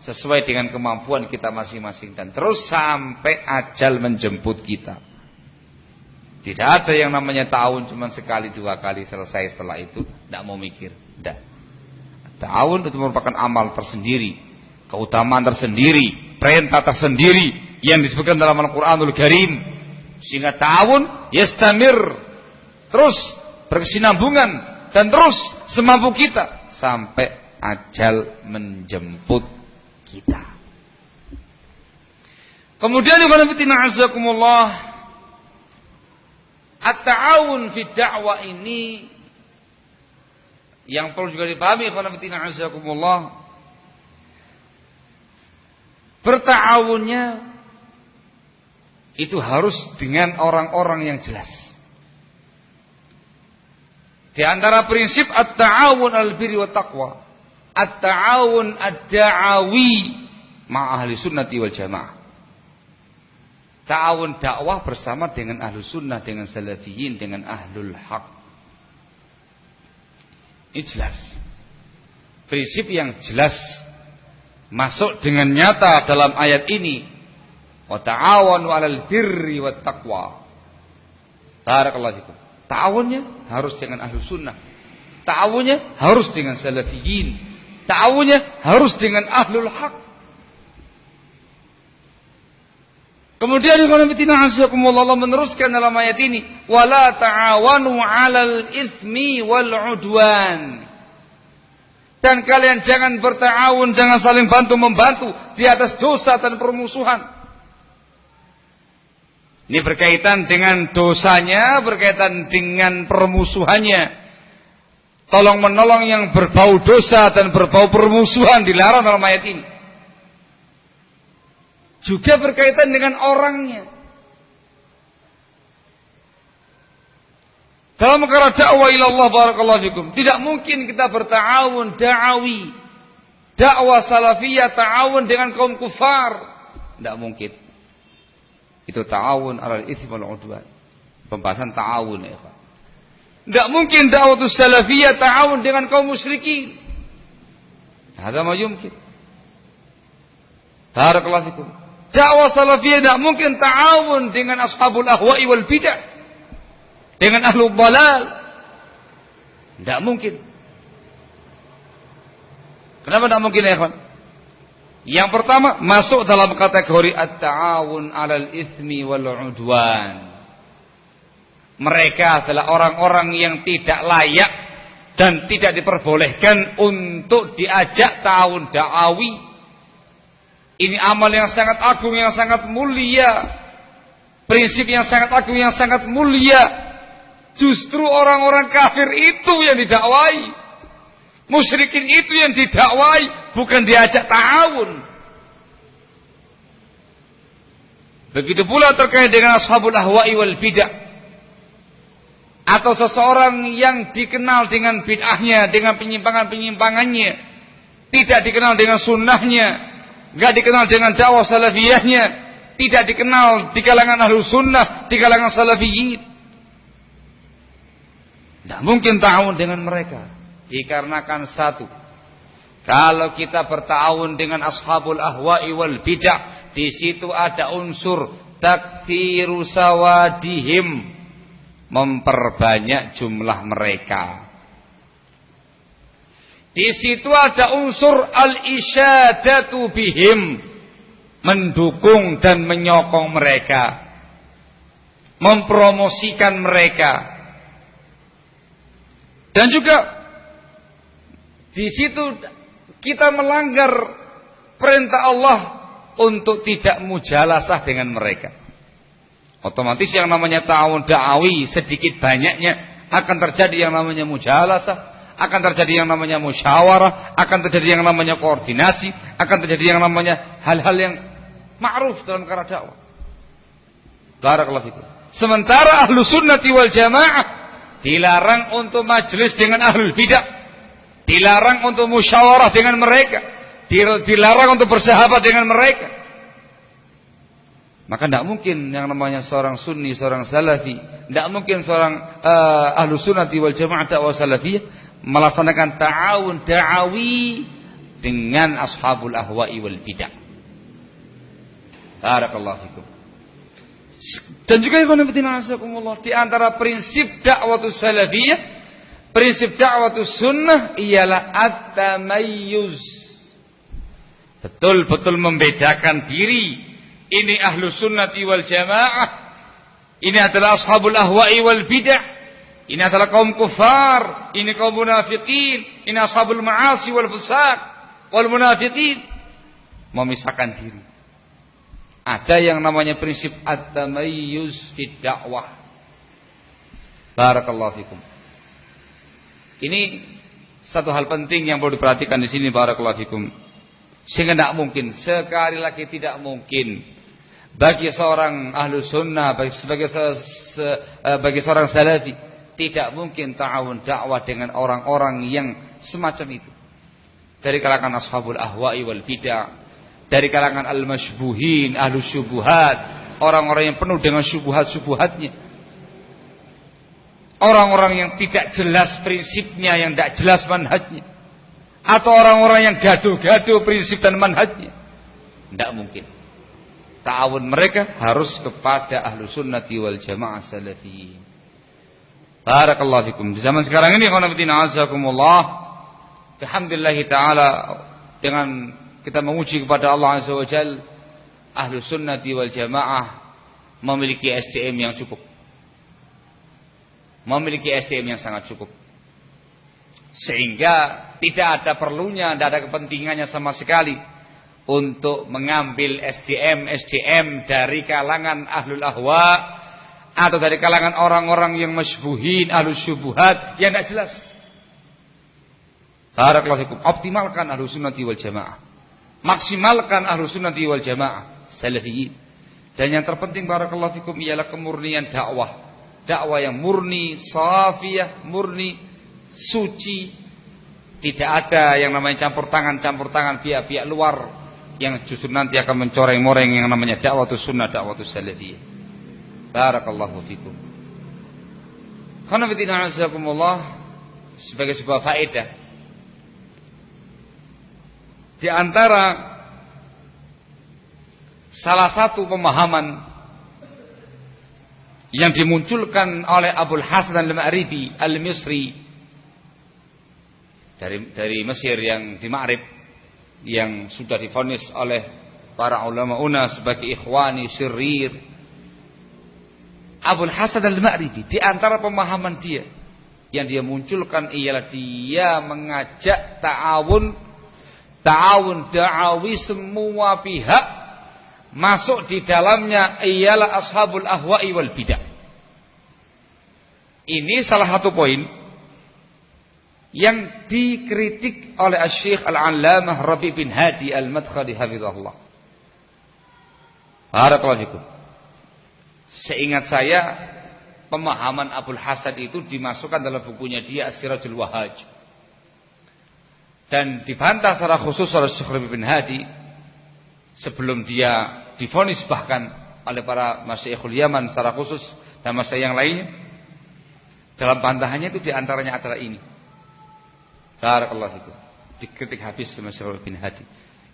sesuai dengan kemampuan kita masing-masing, dan terus sampai ajal menjemput kita. Tidak ada yang namanya ta'awun cuma sekali dua kali selesai, setelah itu tidak mau mikir. Tidak. Ta'awun itu merupakan amal tersendiri, keutamaan tersendiri, perintah tersendiri yang disebutkan dalam Al-Qur'anul Karim. Sehingga ta'awun yastamir, terus berkesinambungan dan terus semampu kita sampai ajal menjemput kita. Kemudian at-ta'awun fi da'wah ini yang perlu juga dipahami, berta'awunnya itu harus dengan orang-orang yang jelas. Di antara prinsip at-ta'awun al-birri wa taqwa, at-ta'awun ad-da'awi ma' ahli sunnati wal jamaah. Ta'awun dakwah bersama dengan ahlu sunnah, dengan salafiyin, dengan ahlul haq. Ini jelas. Prinsip yang jelas masuk dengan nyata dalam ayat ini. Wa ta'awanu 'alal birri wat taqwa. Barakallahu fikum. Ta'awunnya harus dengan ahlu sunnah. Ta'awunnya harus dengan salafiyin. Ta'awunnya harus dengan ahlul haq. Kemudian Allah meneruskan dalam ayat ini, wala ta'awanu 'alal itsmi wal 'udwan. Dan kalian jangan berta'awun, jangan saling bantu-membantu di atas dosa dan permusuhan. Ini berkaitan dengan dosanya, berkaitan dengan permusuhannya. Tolong menolong yang berbau dosa dan berbau permusuhan dilarang dalam ayat ini. Juga berkaitan dengan orangnya. Dalam perkara dakwah ilallah barakallahu fikum, tidak mungkin kita berta'awun da'awi, dakwah salafiyah ta'awun dengan kaum kufar. Tidak mungkin. Itu ta'awun 'alal itsmi wal 'udwan. Pembahasan ta'awun ya Pak. Tidak mungkin dakwah salafiyah ta'awun dengan kaum musyrikin. Hadza ma yumkin. Barakallahu fikum. Dakwah salafiyah tidak mungkin ta'awun dengan ashabul ahwa'i wal bid'ah, dengan ahlul dhalal. Tidak mungkin. Kenapa tidak mungkin ya kawan? Yang pertama, masuk dalam kategori at-ta'awun 'alal itsmi wal 'udwan. Mereka adalah orang-orang yang tidak layak dan tidak diperbolehkan untuk diajak ta'awun da'awi. Ini amal yang sangat agung, yang sangat mulia. Prinsip yang sangat agung, yang sangat mulia. Justru orang-orang kafir itu yang didakwai. Musyrikin itu yang didakwai, bukan diajak ta'awun. Begitu pula terkait dengan ashabul ahwa'i wal bid'ah. Atau seseorang yang dikenal dengan bid'ahnya, dengan penyimpangan-penyimpangannya, tidak dikenal dengan sunnahnya, enggak dikenal dengan dakwah salafiyahnya, tidak dikenal di kalangan ahlu sunnah, di kalangan salafiyin. Tidak mungkin ta'awun dengan mereka. Dikarenakan satu, kalau kita berta'awun dengan ashabul ahwa'i wal bid'ah, di situ ada unsur takfiru sawadihim, memperbanyak jumlah mereka. Di situ ada unsur al-isyadatu bihim, mendukung dan menyokong mereka, mempromosikan mereka. Dan juga di situ kita melanggar perintah Allah untuk tidak mujalasah dengan mereka. Otomatis yang namanya ta'awun da'awi sedikit banyaknya akan terjadi yang namanya mujalasah, akan terjadi yang namanya musyawarah, akan terjadi yang namanya koordinasi, akan terjadi yang namanya hal-hal yang ma'ruf dalam perkara dakwah. Barakallahu fikum. Sementara ahlu sunnati wal jamaah dilarang untuk majelis dengan ahlul bidah, dilarang untuk musyawarah dengan mereka, dilarang untuk bersahabat dengan mereka. Maka tidak mungkin yang namanya seorang sunni, seorang salafi, tidak mungkin seorang ahlu sunnati wal jamaah dakwah salafiyah melaksanakan ta'awun da'awi dengan ashabul ahwa'i wal bidah. Barakallahu fikum. Dan juga di antara prinsip dakwatus salafiyah, prinsip dakwatus sunnah ialah at-tamayyuz. Betul-betul membedakan diri. Ini ahlu sunnati wal jamaah, ini adalah ashabul ahwa'i wal bidah, ini adalah kaum kufar, ini kaum munafiqin, ini ashabul ma'asi wal fusaq wal munafiqin. Memisahkan diri. Ada yang namanya prinsip at-tamayyuz fi dakwah. Barakallahu fikum. Ini satu hal penting yang perlu diperhatikan di sini, barakallahu fikum. Sehingga tidak mungkin, sekali lagi tidak mungkin bagi seorang ahlu sunnah, bagi seorang salafi, tidak mungkin ta'awun dakwah dengan orang-orang yang semacam itu. Dari kalangan ashabul ahwa'i wal bidah, dari kalangan al-masybuhin, ahlu syubuhat, orang-orang yang penuh dengan syubuhat-syubuhatnya. orang-orang yang tidak jelas prinsipnya, yang tidak jelas manhajnya, atau orang-orang yang gaduh-gaduh prinsip dan manhajnya. Tidak mungkin. Ta'awun mereka harus kepada ahlu sunnati wal jamaah salafiyin. Barakallahu fikum. Di zaman sekarang ini, alhamdulillah ta'ala, dengan kita memuji kepada Allah Azza wa Jal, ahlu sunnati wal jamaah memiliki SDM yang cukup, memiliki SDM yang sangat cukup, sehingga tidak ada perlunya, tidak ada kepentingannya sama sekali untuk mengambil SDM dari kalangan ahlul ahwa atau dari kalangan orang-orang yang masybuhin, ahlus syubuhat yang tidak jelas. Barakallahu fikum. Optimalkan ahlu sunnati wal jamaah, maksimalkan ahlu sunnati wal jamaah salafiyin. Dan yang terpenting barakallahu fikum ialah kemurnian dakwah. Dakwah yang murni, safiyah, murni, suci. Tidak ada yang namanya campur tangan pihak-pihak luar yang justru nanti akan mencoreng-moreng yang namanya dakwatus sunnah, dakwatus salafiyah. Barakallahu fikum. Khonafidina azakumullah, sebagai sebuah faedah di antara salah satu pemahaman yang dimunculkan oleh Abul Hasan al-Ma'ribi al-Misri dari Mesir yang di Ma'rib, yang sudah divonis oleh para ulama una sebagai ikhwani syirir. Abul Hasan al-Ma'ribi, di antara pemahaman dia yang dia munculkan ialah dia mengajak ta'awun da'awi semua pihak. Masuk di dalamnya ialah ashabul ahwa'i wal bidah. Ini salah satu poin yang dikritik oleh Asy-Syaikh Al-'Allamah Rabi' bin Hadi Al-Madkhali hafizahullah. Barakallahu fikum. Seingat saya, pemahaman Abul Hasan itu dimasukkan dalam bukunya dia As-Sirajul Wahhaj, dan dibantah secara khusus oleh Syekh Rabi' bin Hadi sebelum dia divonis bahkan oleh para masyayikhul Yaman secara khusus dan masyayikh yang lainnya. Dalam bantahannya itu diantaranya adalah ini. Barakallahu fikum. Dikritik habis sama Syekh Rabi' bin Hadi.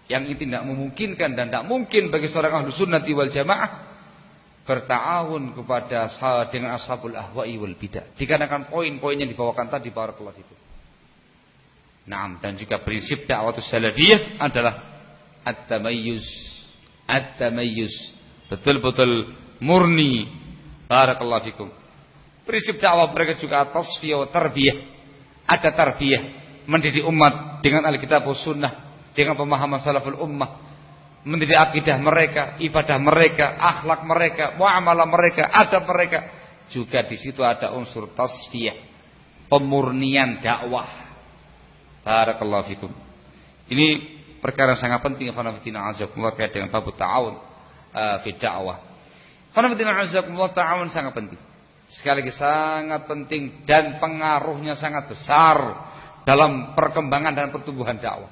Yang ini tidak memungkinkan dan tidak mungkin bagi seorang ahlu sunnati wal jamaah berta'awun kepada dengan ashabul ahwa'i wal bidah. Dikarenakan poin-poin yang dibawakan tadi, barakallahu fikum. Naam, dan juga prinsip dakwatus salafiyah adalah at-tamayyuz, betul-betul murni. Barakallahu fikum. Prinsip dakwah mereka juga tasfiyah wa tarbiyah. Ada tarbiyah, mendidik umat dengan Alkitab was sunnah, dengan pemahaman salaful ummah, mendidik akidah mereka, ibadah mereka, akhlak mereka, muamalah mereka, adab mereka. Juga di situ ada unsur tasfiyah, pemurnian dakwah. Barakallahu fikum. Ini perkara sangat penting khonafidina azakumullah terkait dengan bab ta'awun fi da'wah. Khonafidina azakumullah, ta'awun sangat penting. Sekali lagi sangat penting dan pengaruhnya sangat besar dalam perkembangan dan pertumbuhan dakwah.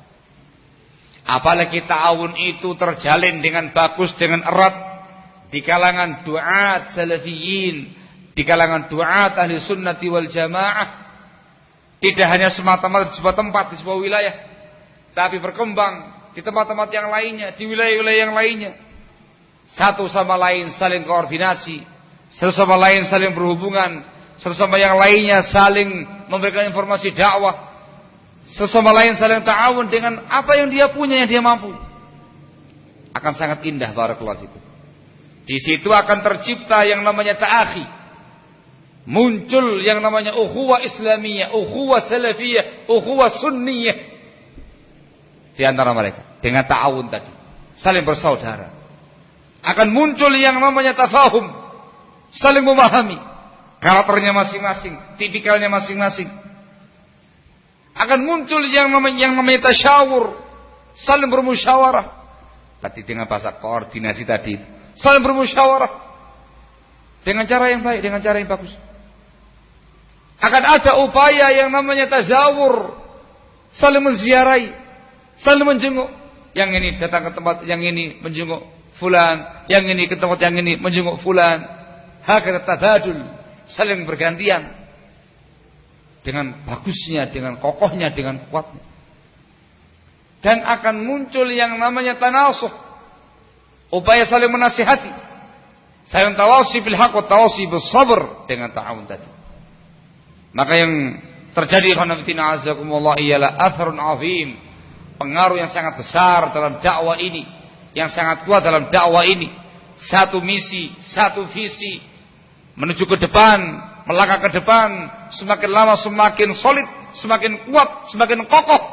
Apalagi ta'awun itu terjalin dengan bagus, dengan erat di kalangan du'at salafiyin, di kalangan du'at ahli sunnati wal jamaah. Tidak hanya semata-mata di sebuah tempat, di sebuah wilayah, tapi berkembang di tempat-tempat yang lainnya, di wilayah-wilayah yang lainnya. Satu sama lain saling koordinasi, satu sama lain saling berhubungan, satu sama yang lainnya saling memberikan informasi dakwah, satu sama lain saling ta'awun dengan apa yang dia punya, yang dia mampu. Akan sangat indah, barakallahu fikum. Di situ akan tercipta yang namanya ta'akhi. Muncul yang namanya ukhuwah islamiyah, ukhuwah salafiyah, ukhuwah sunniyah di antara mereka dengan ta'awun tadi, saling bersaudara. Akan muncul yang namanya tafahum, saling memahami karakternya masing-masing, tipikalnya masing-masing. Akan muncul yang namanya tasyawur, saling bermusyawarah. Tadi dengan bahasa koordinasi tadi, saling bermusyawarah dengan cara yang baik, dengan cara yang bagus. Akan ada upaya yang namanya tazawur, saling menziarahi, saling menjenguk. Yang ini datang ke tempat yang ini menjenguk fulan, yang ini ke tempat yang ini menjenguk fulan. Hakata tabadul, saling bergantian. dengan bagusnya, dengan kokohnya, dengan kuatnya. Dan akan muncul yang namanya tanasuh, upaya saling menasihati, saling tawasi bil haqq wa tawasi bis sabr dengan ta'awun tadi. Maka yang terjadi khonafidina azakumullah ialah atharun azim, pengaruh yang sangat besar dalam dakwah ini, yang sangat kuat dalam dakwah ini. Satu misi, satu visi menuju ke depan, melangkah ke depan, semakin lama semakin solid, semakin kuat, semakin kokoh.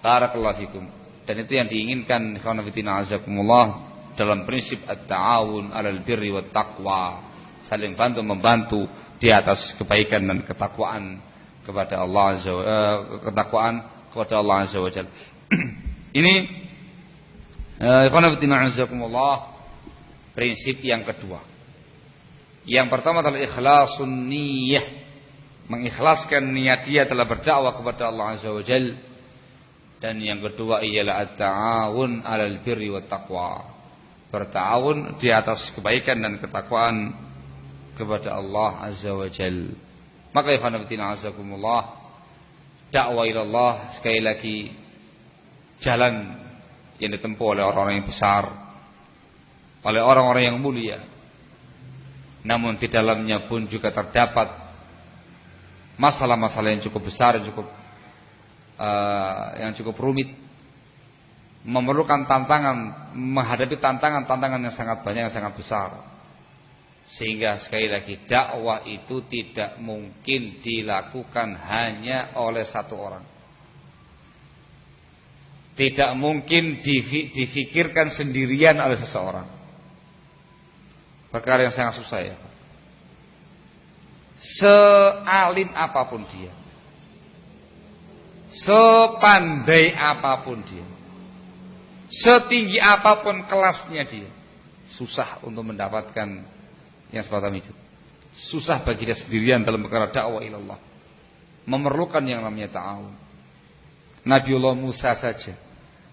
Barakallahu fikum. Dan itu yang diinginkan khonafidina azakumullah dalam prinsip at-ta'awun 'alal birri wat taqwa, saling bantu membantu di atas kebaikan dan ketakwaan kepada Allah azza wa jalla. Ini khonafidina azakumullah prinsip yang kedua. Yang pertama adalah ikhlasun niyyah, mengikhlaskan niat dia telah berdakwah kepada Allah azza wa jalla. Dan yang kedua ialah at-ta'awun 'alal birri wat taqwa, berta'awun di atas kebaikan dan ketakwaan kepada Allah azza wa jalla. Maka ya khonafidina azakumullah, dakwah ila Allah sekali lagi jalan yang ditempuh oleh orang-orang yang besar, oleh orang-orang yang mulia. Namun di dalamnya pun juga terdapat masalah-masalah yang cukup besar, yang cukup rumit, memerlukan tantangan, menghadapi tantangan yang sangat banyak, yang sangat besar. Sehingga sekali lagi dakwah itu tidak mungkin dilakukan hanya oleh satu orang. Tidak mungkin difikirkan sendirian oleh seseorang. Perkara yang sangat susah ya. Sealim apapun dia, sepandai apapun dia, setinggi apapun kelasnya dia, susah untuk mendapatkan yang semacam itu. Susah bagi dia sendirian dalam perkara dakwah ilallah. Memerlukan yang namanya ta'awun. Nabiullah Musa saja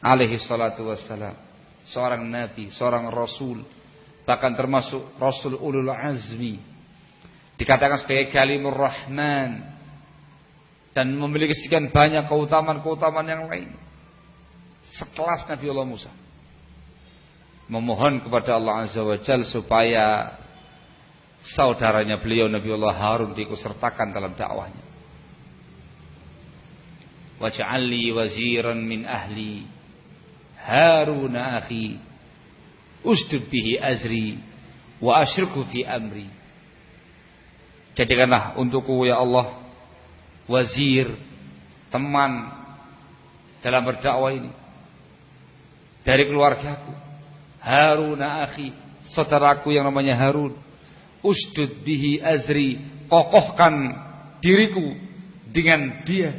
alaihi salatu wassalam, seorang nabi, seorang rasul, bahkan termasuk rasul ulul azmi, dikatakan sebagai kalimur rahman, dan memiliki sekian banyak keutamaan-keutamaan yang lain. Sekelas Nabiullah Musa memohon kepada Allah azza wa jalla supaya saudaranya beliau Nabiullah Harun diikutsertakan dalam dakwahnya. Waj'al li waziran min ahli Harun akhi usdud bihi azri wa asyriku fi amri. Jadikanlah untukku ya Allah wazir, teman dalam berdakwah ini dari keluargaku, Harun akhi, saudaraku yang namanya Harun. Usdud bihi azri, kokohkan diriku dengan dia.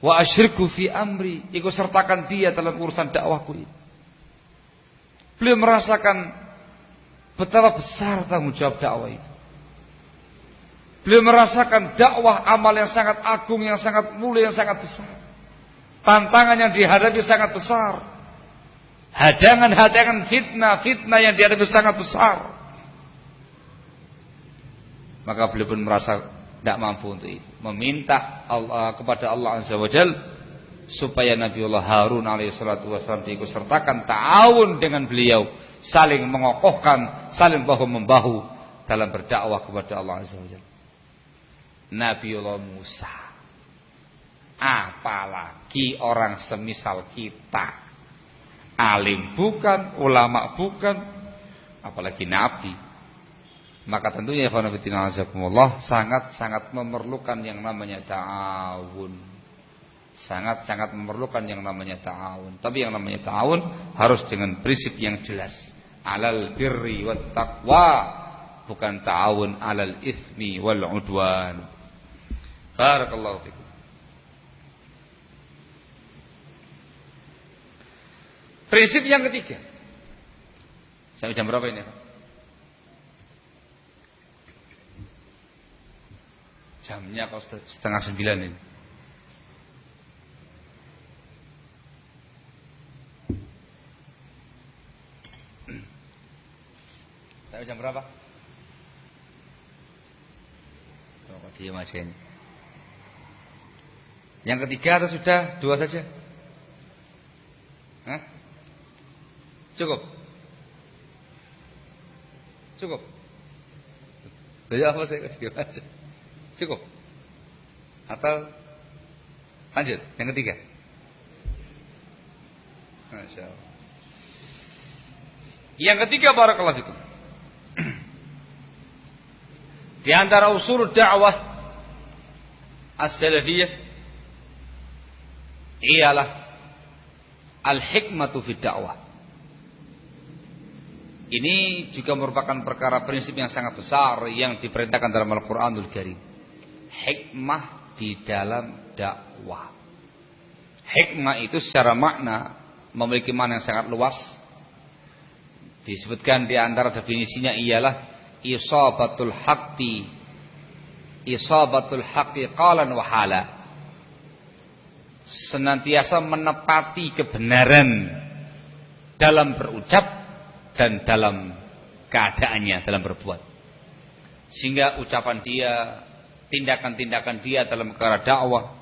Wa asyriku fi amri, ikut sertakan dia dalam urusan dakwahku ini. Beliau merasakan betapa besar tanggung jawab dakwah itu. Beliau merasakan dakwah amal yang sangat agung, yang sangat mulia, yang sangat besar. Tantangan yang dihadapi sangat besar. Hadangan-hadangan fitnah yang dihadapi sangat besar. Maka beliau pun merasa tidak mampu untuk itu, meminta Allah, kepada Allah azza wa jalla supaya Nabiullah Harun alaihi salatu wasallam diikutsertakan ta'awun dengan beliau, saling mengokohkan, saling bahu membahu dalam berdakwah kepada Allah azza wa jalla. Nabiullah Musa, apalagi orang semisal kita, alim bukan, ulama bukan, apalagi nabi. Maka tentunya ya khonafidina azakumullah sangat-sangat memerlukan yang namanya ta'awun. Sangat-sangat memerlukan yang namanya ta'awun. Tapi yang namanya ta'awun harus dengan prinsip yang jelas. Alal birri wat taqwa, bukan ta'awun alal ithmi wal udwan. Barakallahu fikum. Prinsip yang ketiga. Sampai jam berapa ini? Jamnya kok 8:30 ini. Sampai jam berapa? Diam aja ini. Yang ketiga atau sudah 2 saja? Hah? Cukup? Cukup? Ya apa saya diam aja. Cukup? Atau lanjut yang ketiga? Masya Allah. Yang ketiga, barakallahu fikum. Di antara usul dakwah as-salafiyah ialah al-hikmatu fid dakwah. Ini juga merupakan perkara prinsip yang sangat besar yang diperintahkan dalam Al-Qur'anul Karim. Hikmah di dalam dakwah. Hikmah itu secara makna memiliki makna yang sangat luas. Disebutkan di antara definisinya ialah isabatul haqqi qalan wa hala. Senantiasa menepati kebenaran dalam berucap dan dalam keadaannya, dalam berbuat. Sehingga ucapan dia, tindakan-tindakan dia dalam perkara dakwah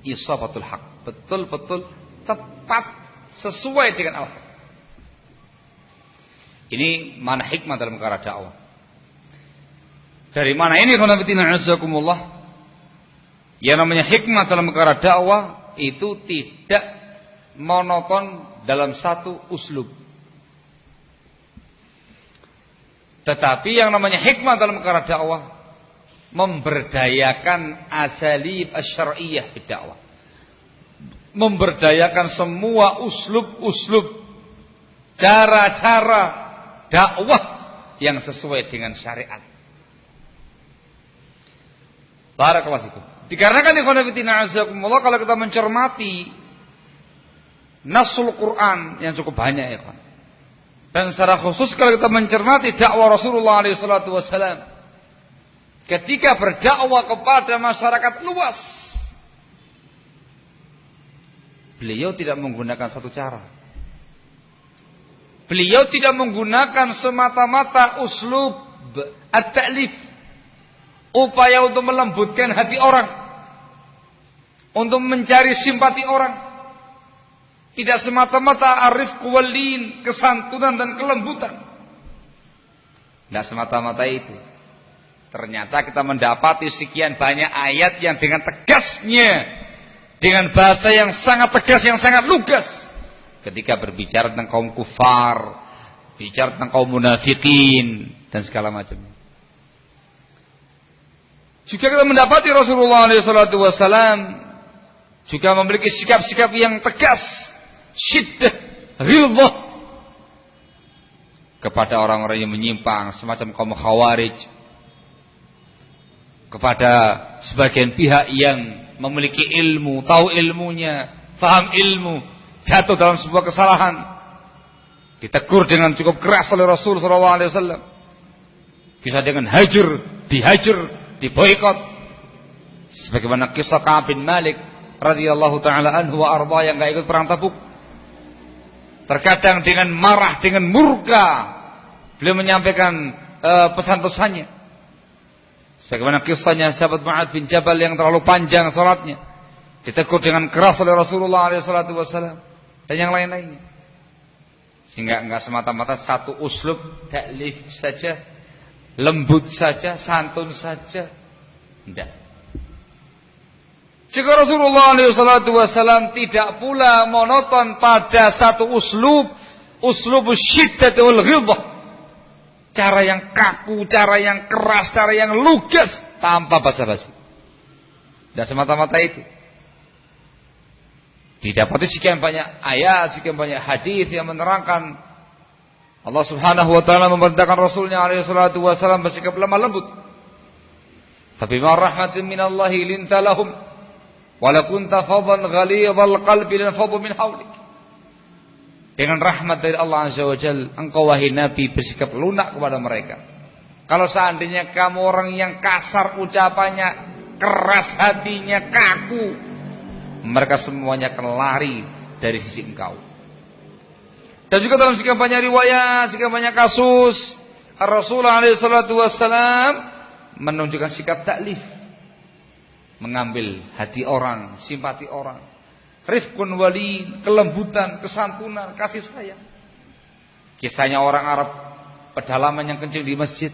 isabatul haqq, betul-betul tepat sesuai dengan al-haq. Ini mana hikmah dalam perkara dakwah. Dari mana ini khonafidina azakumullah? Yang namanya hikmah dalam perkara dakwah itu tidak monoton dalam satu uslub. Tetapi yang namanya hikmah dalam perkara dakwah memberdayakan asalib asy-syar'iyyah bid-dakwah. Memberdayakan semua uslub-uslub, cara-cara dakwah yang sesuai dengan syariat. Barakallahu fikum. Dikarenakan ikhwan fillah azakumullah, kalau kita mencermati nasul Quran yang cukup banyak ya ikhwan. Dan secara khusus kalau kita mencermati dakwah Rasulullah SAW ketika berdakwah kepada masyarakat luas, beliau tidak menggunakan satu cara. Beliau tidak menggunakan semata-mata uslub at-ta'lif, upaya untuk melembutkan hati orang, untuk mencari simpati orang. Tidak semata-mata arifku walin, kesantunan dan kelembutan. Tidak semata-mata itu. Ternyata kita mendapati sekian banyak ayat yang dengan tegasnya, dengan bahasa yang sangat tegas, yang sangat lugas, ketika berbicara tentang kaum kufar, bicara tentang kaum munafikin dan segala macamnya. Juga kita mendapati Rasulullah SAW juga memiliki sikap-sikap yang tegas, syiddah, ghilzah kepada orang-orang yang menyimpang, semacam kaum khawarij, kepada sebagian pihak yang memiliki ilmu, tahu ilmunya, faham ilmu, jatuh dalam sebuah kesalahan, ditegur dengan cukup keras oleh Rasul SAW, bisa dengan hajar, dihajar, diboikot, sebagaimana kisah Ka'ab bin Malik radhiyallahu taala anhu wa arda yang enggak ikut perang Tabuk. Terkadang dengan marah, dengan murka, beliau menyampaikan pesan-pesannya. Sebagaimana kisahnya sahabat Mu'adz bin Jabal yang terlalu panjang salatnya, ditegur dengan keras oleh Rasulullah SAW dan yang lain-lainnya. Sehingga enggak semata-mata satu uslub taklif saja, lembut saja, santun saja, enggak. Jika Rasulullah SAW tidak pula monoton pada satu uslub syiddat wal ghilzah, cara yang kaku, cara yang keras, cara yang lugas, tanpa basa-basi. Dan semata-mata itu didapati sekian banyak ayat, sekian banyak hadis yang menerangkan Allah Subhanahu wa taala memerintahkan Rasulnya SAW bersikap lemah lembut. Fabima rahmatin minallahi linta lahum wala kunta fadhan ghalidhal qalbi lanfadhu min hawlik. Dengan rahmat dari Allah Azza wa Jalla, engkau wahai Nabi bersikap lunak kepada mereka. Kalau seandainya kamu orang yang kasar ucapannya, keras hatinya, kaku, mereka semuanya akan lari dari sisi engkau. Dan juga dalam sekian banyak riwayat, sekian banyak kasus, Rasulullah SAW menunjukkan sikap taklif. mengambil hati orang, simpati orang. Rifqun walin, kelembutan, kesantunan, kasih sayang. Kisahnya orang Arab pedalaman yang kencing di masjid.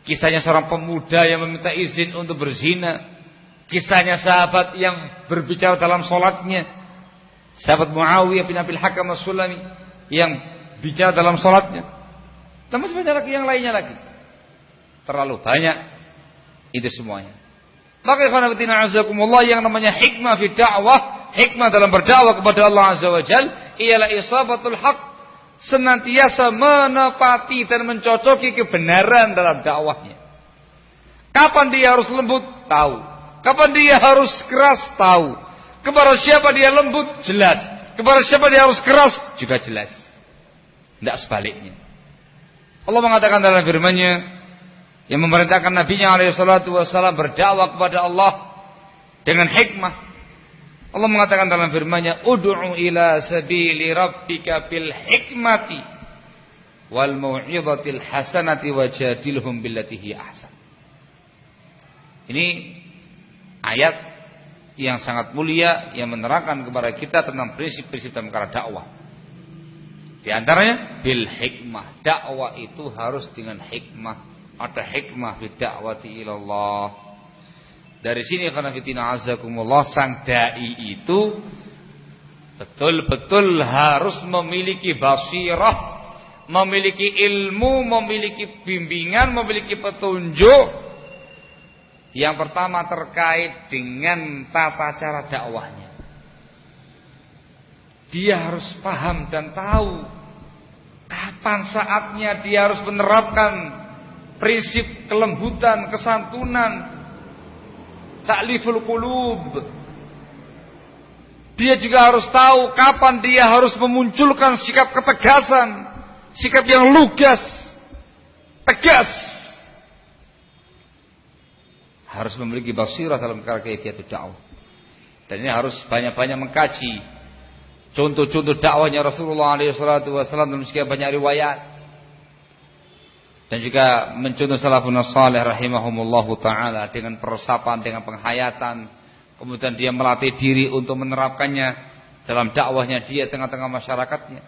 Kisahnya seorang pemuda yang meminta izin untuk berzina. Kisahnya sahabat yang berbicara dalam sholatnya. Sahabat Muawiyah bin Abil Hakam As-Sulami yang bicara dalam sholatnya. Dan masih banyak lagi yang lainnya lagi. Terlalu banyak itu semuanya. Maka ikhwanatina azakumullah, yang namanya hikmah fi dakwah, hikmah dalam berdakwah kepada Allah Azza wa Jalla ialah isabatul haq, senantiasa menepati dan mencocoki kebenaran dalam dakwahnya. Kapan dia harus lembut? Tahu. Kapan dia harus keras? Tahu. Kepada siapa dia lembut? Jelas. Kepada siapa dia harus keras? Juga jelas. Tidak sebaliknya. Allah mengatakan dalam firman-Nya yang memerintahkan Nabi-Nya SAW berdakwah kepada Allah dengan hikmah. Allah mengatakan dalam firman-Nya, "Ud'u ila sabili rabbika bil hikmati wal mau'izatil hasanati wajadilhum billati hiya ahsan." Ini ayat yang sangat mulia yang menerangkan kepada kita tentang prinsip-prinsip dalam perkara dakwah. Di antaranya bil hikmah. Dakwah itu harus dengan hikmah. Ada hikmah fi da'wati ilallah. Dari sini karena fitina azakumullah, sang dai itu betul-betul harus memiliki basirah, memiliki ilmu, memiliki bimbingan, memiliki petunjuk. Yang pertama terkait dengan tata cara dakwahnya. Dia harus paham dan tahu kapan saatnya dia harus menerapkan prinsip kelembutan, kesantunan, ta'liful qulub. Dia juga harus tahu kapan dia harus memunculkan sikap ketegasan, sikap yang lugas, tegas. Harus memiliki basirah dalam perkara kaifiyatul dakwah. Dan ini harus banyak-banyak mengkaji contoh-contoh dakwahnya Rasulullah SAW dalam sekian banyak riwayat. Dan juga mencontoh salafun salih rahimahumullahu ta'ala dengan peresapan, dengan penghayatan. Kemudian dia melatih diri untuk menerapkannya dalam dakwahnya dia tengah-tengah masyarakatnya.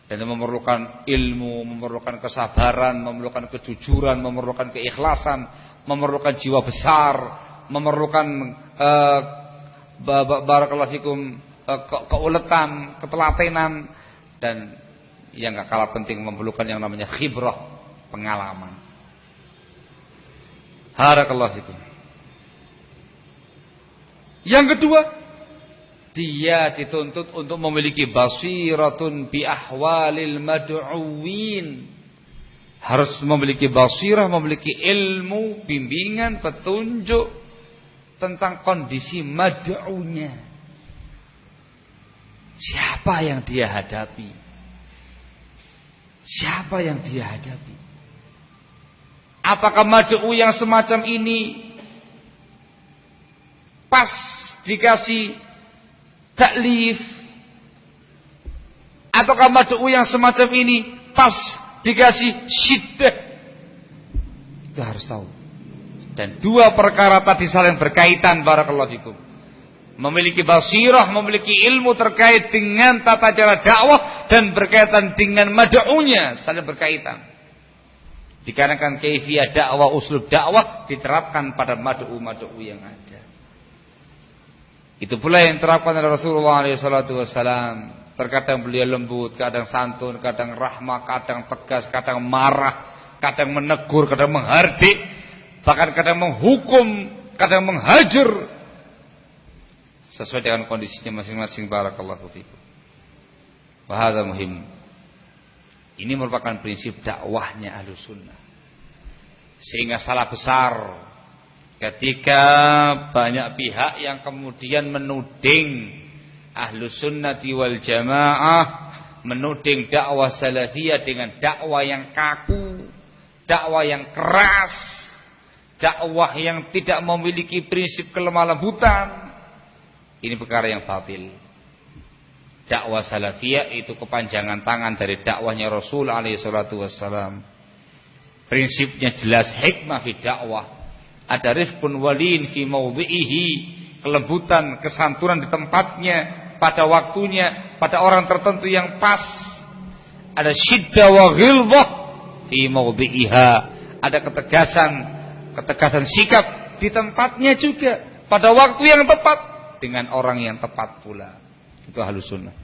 Dan memerlukan ilmu, memerlukan kesabaran, memerlukan kejujuran, memerlukan keikhlasan, memerlukan jiwa besar, memerlukan barakallahu fikum keuletan, ketelatenan, dan yang gak kalah penting memerlukan yang namanya khibrah, pengalaman. Barakallahu fikum. Yang kedua, dia dituntut untuk memiliki basiratun bi ahwalil mad'uwin. Harus memiliki basirah, memiliki ilmu, bimbingan, petunjuk tentang kondisi mad'unya. Siapa yang dia hadapi? Siapa yang dia hadapi? Apakah mad'u yang semacam ini pas dikasih taklif? Ataukah mad'u yang semacam ini pas dikasih syiddah? Itu harus tahu. Dan dua perkara tadi saling berkaitan, barakallahu fikum. Memiliki basirah, memiliki ilmu terkait dengan tata cara dakwah dan berkaitan dengan mad'unya, saling berkaitan. Dikarenakan kaifiyah dakwah, uslub dakwah diterapkan pada mad'u yang ada. Itu pula yang diterapkan oleh Rasulullah SAW. Terkadang beliau lembut, kadang santun, kadang rahmah, kadang tegas, kadang marah, kadang menegur, kadang menghardik, bahkan kadang menghukum, kadang menghajar, sesuai dengan kondisinya masing-masing. Barakallahu fikum. Wa hadza muhim. Ini merupakan prinsip dakwahnya Ahlus Sunnah. Sehingga salah besar ketika banyak pihak yang kemudian menuding Ahlus Sunnati wal Jamaah, menuding dakwah salafiyah dengan dakwah yang kaku, dakwah yang keras, dakwah yang tidak memiliki prinsip kelemah lembutan. Ini perkara yang batil. Dakwah salafiyah itu kepanjangan tangan dari dakwahnya Rasul alaihi salatu wassalam. Prinsipnya jelas, hikmah fi dakwah. Ada rifqun walin fi mawdhi'ihi, kelembutan, kesantunan di tempatnya, pada waktunya, pada orang tertentu yang pas. Ada syiddah wa ghilzah fi mawdhi'iha, ada ketegasan sikap di tempatnya juga, pada waktu yang tepat, dengan orang yang tepat pula. Itu Ahlus Sunnah.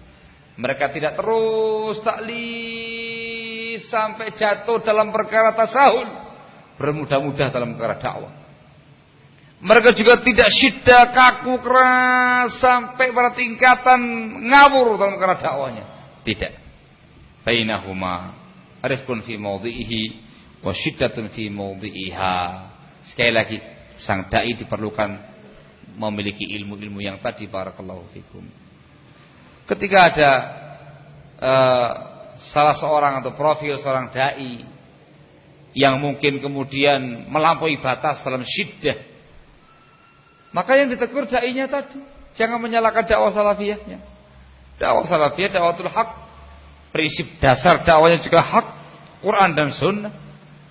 Mereka tidak terus taklif sampai jatuh dalam perkara tasahul, bermudah-mudah dalam perkara dakwah. Mereka juga tidak syiddah, kaku, keras sampai pada tingkatan ngawur dalam perkara dakwahnya. Tidak. Bainahuma rifqun fi mawdhi'ihi wa syiddatun fi mawdhi'iha. Sekali lagi, sang dai diperlukan memiliki ilmu-ilmu yang tadi. Barakallahu fikum. Ketika ada salah seorang atau profil seorang dai yang mungkin kemudian melampaui batas dalam syiddah, maka yang ditegur dai-nya tadi, jangan menyalahkan dakwah salafiyahnya. Dakwah salafiyah dakwatul haq, prinsip dasar dakwahnya juga hak, Quran dan sunnah.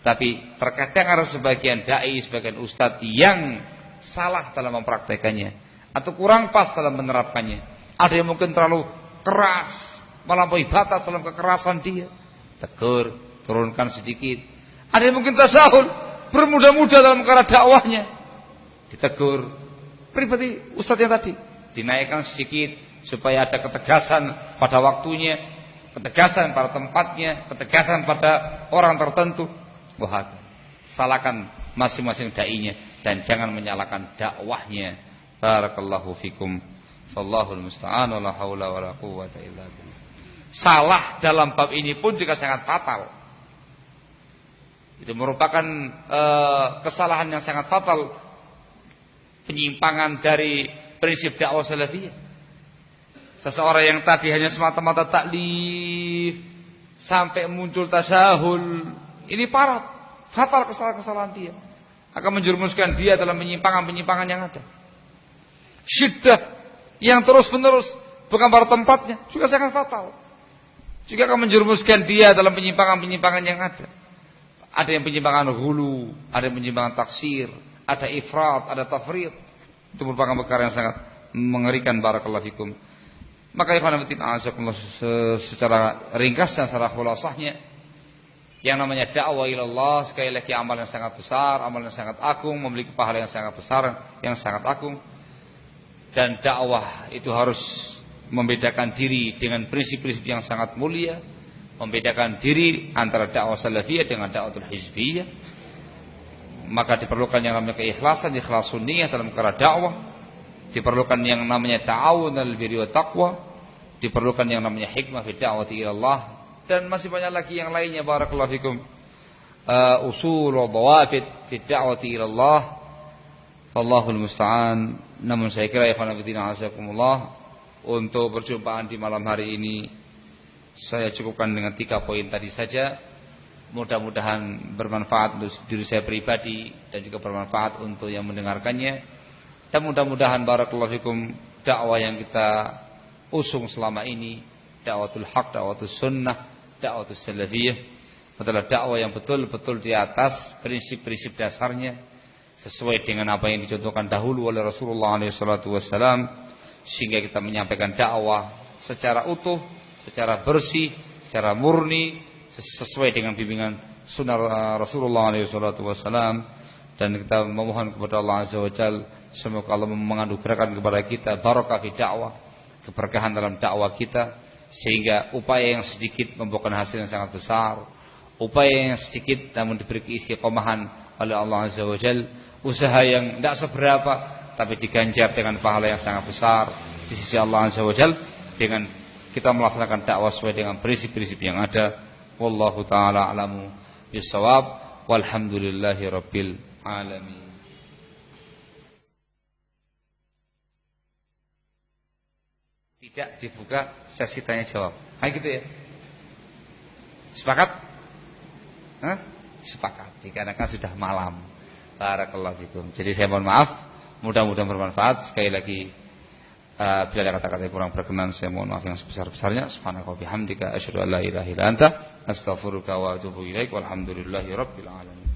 Tapi terkadang ada sebagian dai, sebagian ustadz yang salah dalam mempraktekannya atau kurang pas dalam menerapkannya. Ada yang mungkin terlalu keras, melampaui batas dalam kekerasan dia, tegur, turunkan sedikit. Ada yang mungkin tasahul, bermudah-mudah dalam perkara dakwahnya, ditegur. Pribadi ustadznya tadi dinaikkan sedikit supaya ada ketegasan pada waktunya, ketegasan pada tempatnya, ketegasan pada orang tertentu. Wah, salahkan masing-masing dai-nya dan jangan menyalahkan dakwahnya. Barakallahu fikum. Wallahul musta'an, wala haula wala quwwata illa billah. Salah dalam bab ini pun juga sangat fatal. Itu merupakan kesalahan yang sangat fatal, penyimpangan dari prinsip dakwah salafiyah. Seseorang yang tadi hanya semata-mata taklif sampai muncul tasahul, ini parah, fatal kesalahan-kesalahan dia, akan menjerumuskan dia dalam penyimpangan-penyimpangan yang ada. Syiddah yang terus-menerus bukan pada tempatnya juga sangat fatal, juga akan menjerumuskan dia dalam penyimpangan-penyimpangan yang ada. Ada yang penyimpangan hulu, ada yang penyimpangan taksir, ada ifrat, ada tafrid. Itu merupakan perkara yang sangat mengerikan. Barakallahu fikum. Maka ikhwan fillah secara ringkas dan secara khulasahnya, yang namanya dakwah ilallah sekali lagi amal yang sangat besar, amal yang sangat agung, memiliki pahala yang sangat besar, yang sangat agung. Dan dakwah itu harus membedakan diri dengan prinsip-prinsip yang sangat mulia, membedakan diri antara dakwah salafiyah dengan dakwatul hizbiyah. Maka diperlukan yang namanya keikhlasan, ikhlasun niyah dalam perkara dakwah. Diperlukan yang namanya ta'awunul birri wat taqwa. Diperlukan yang namanya hikmah fi da'wati ila Allah, dan masih banyak lagi yang lainnya. Barakallahu fikum. Usul wa dhawabit fi da'wati ila Allah. Wallahul musta'an. Namun saya kira ya khonafidina azakumullah, untuk perjumpaan di malam hari ini saya cukupkan dengan 3 poin tadi saja. Mudah-mudahan bermanfaat untuk diri saya pribadi dan juga bermanfaat untuk yang mendengarkannya. Dan mudah-mudahan barakallahu fikum, dakwah yang kita usung selama ini, dakwatul haq, dakwatul sunnah, dakwatul salafiyah, adalah dakwah yang betul-betul di atas prinsip-prinsip dasarnya, sesuai dengan apa yang dicontohkan dahulu oleh Rasulullah SAW, sehingga kita menyampaikan dakwah secara utuh, secara bersih, secara murni, sesuai dengan bimbingan sunnah Rasulullah SAW. Dan kita memohon kepada Allah Azza wa Jalla, semoga Allah menganugerahkan kepada kita barakah fi dakwah, keberkahan dalam dakwah kita, sehingga upaya yang sedikit membuahkan hasil yang sangat besar, upaya yang sedikit namun diberi istiqomahan oleh Allah Azza wa Jalla, usaha yang tidak seberapa tapi diganjar dengan pahala yang sangat besar di sisi Allah Azza wa Jalla, dengan kita melaksanakan dakwah sesuai dengan prinsip-prinsip yang ada. Wallahu ta'ala a'lamu bissawab, walhamdulillahi rabbil alamin. Tidak dibuka sesi tanya jawab. Gitu ya. Sepakat? Sepakat, dikarenakan sudah malam. Barakallahu fikum. Jadi saya mohon maaf, mudah-mudahan bermanfaat. Sekali lagi, bila ada kata-kata yang kurang berkenan, saya mohon maaf yang sebesar-besarnya. Subhanaka wa bihamdika asyhadu an la ilaha illa anta astaghfiruka wa atubu ilaik. Walhamdulillahi rabbil alamin.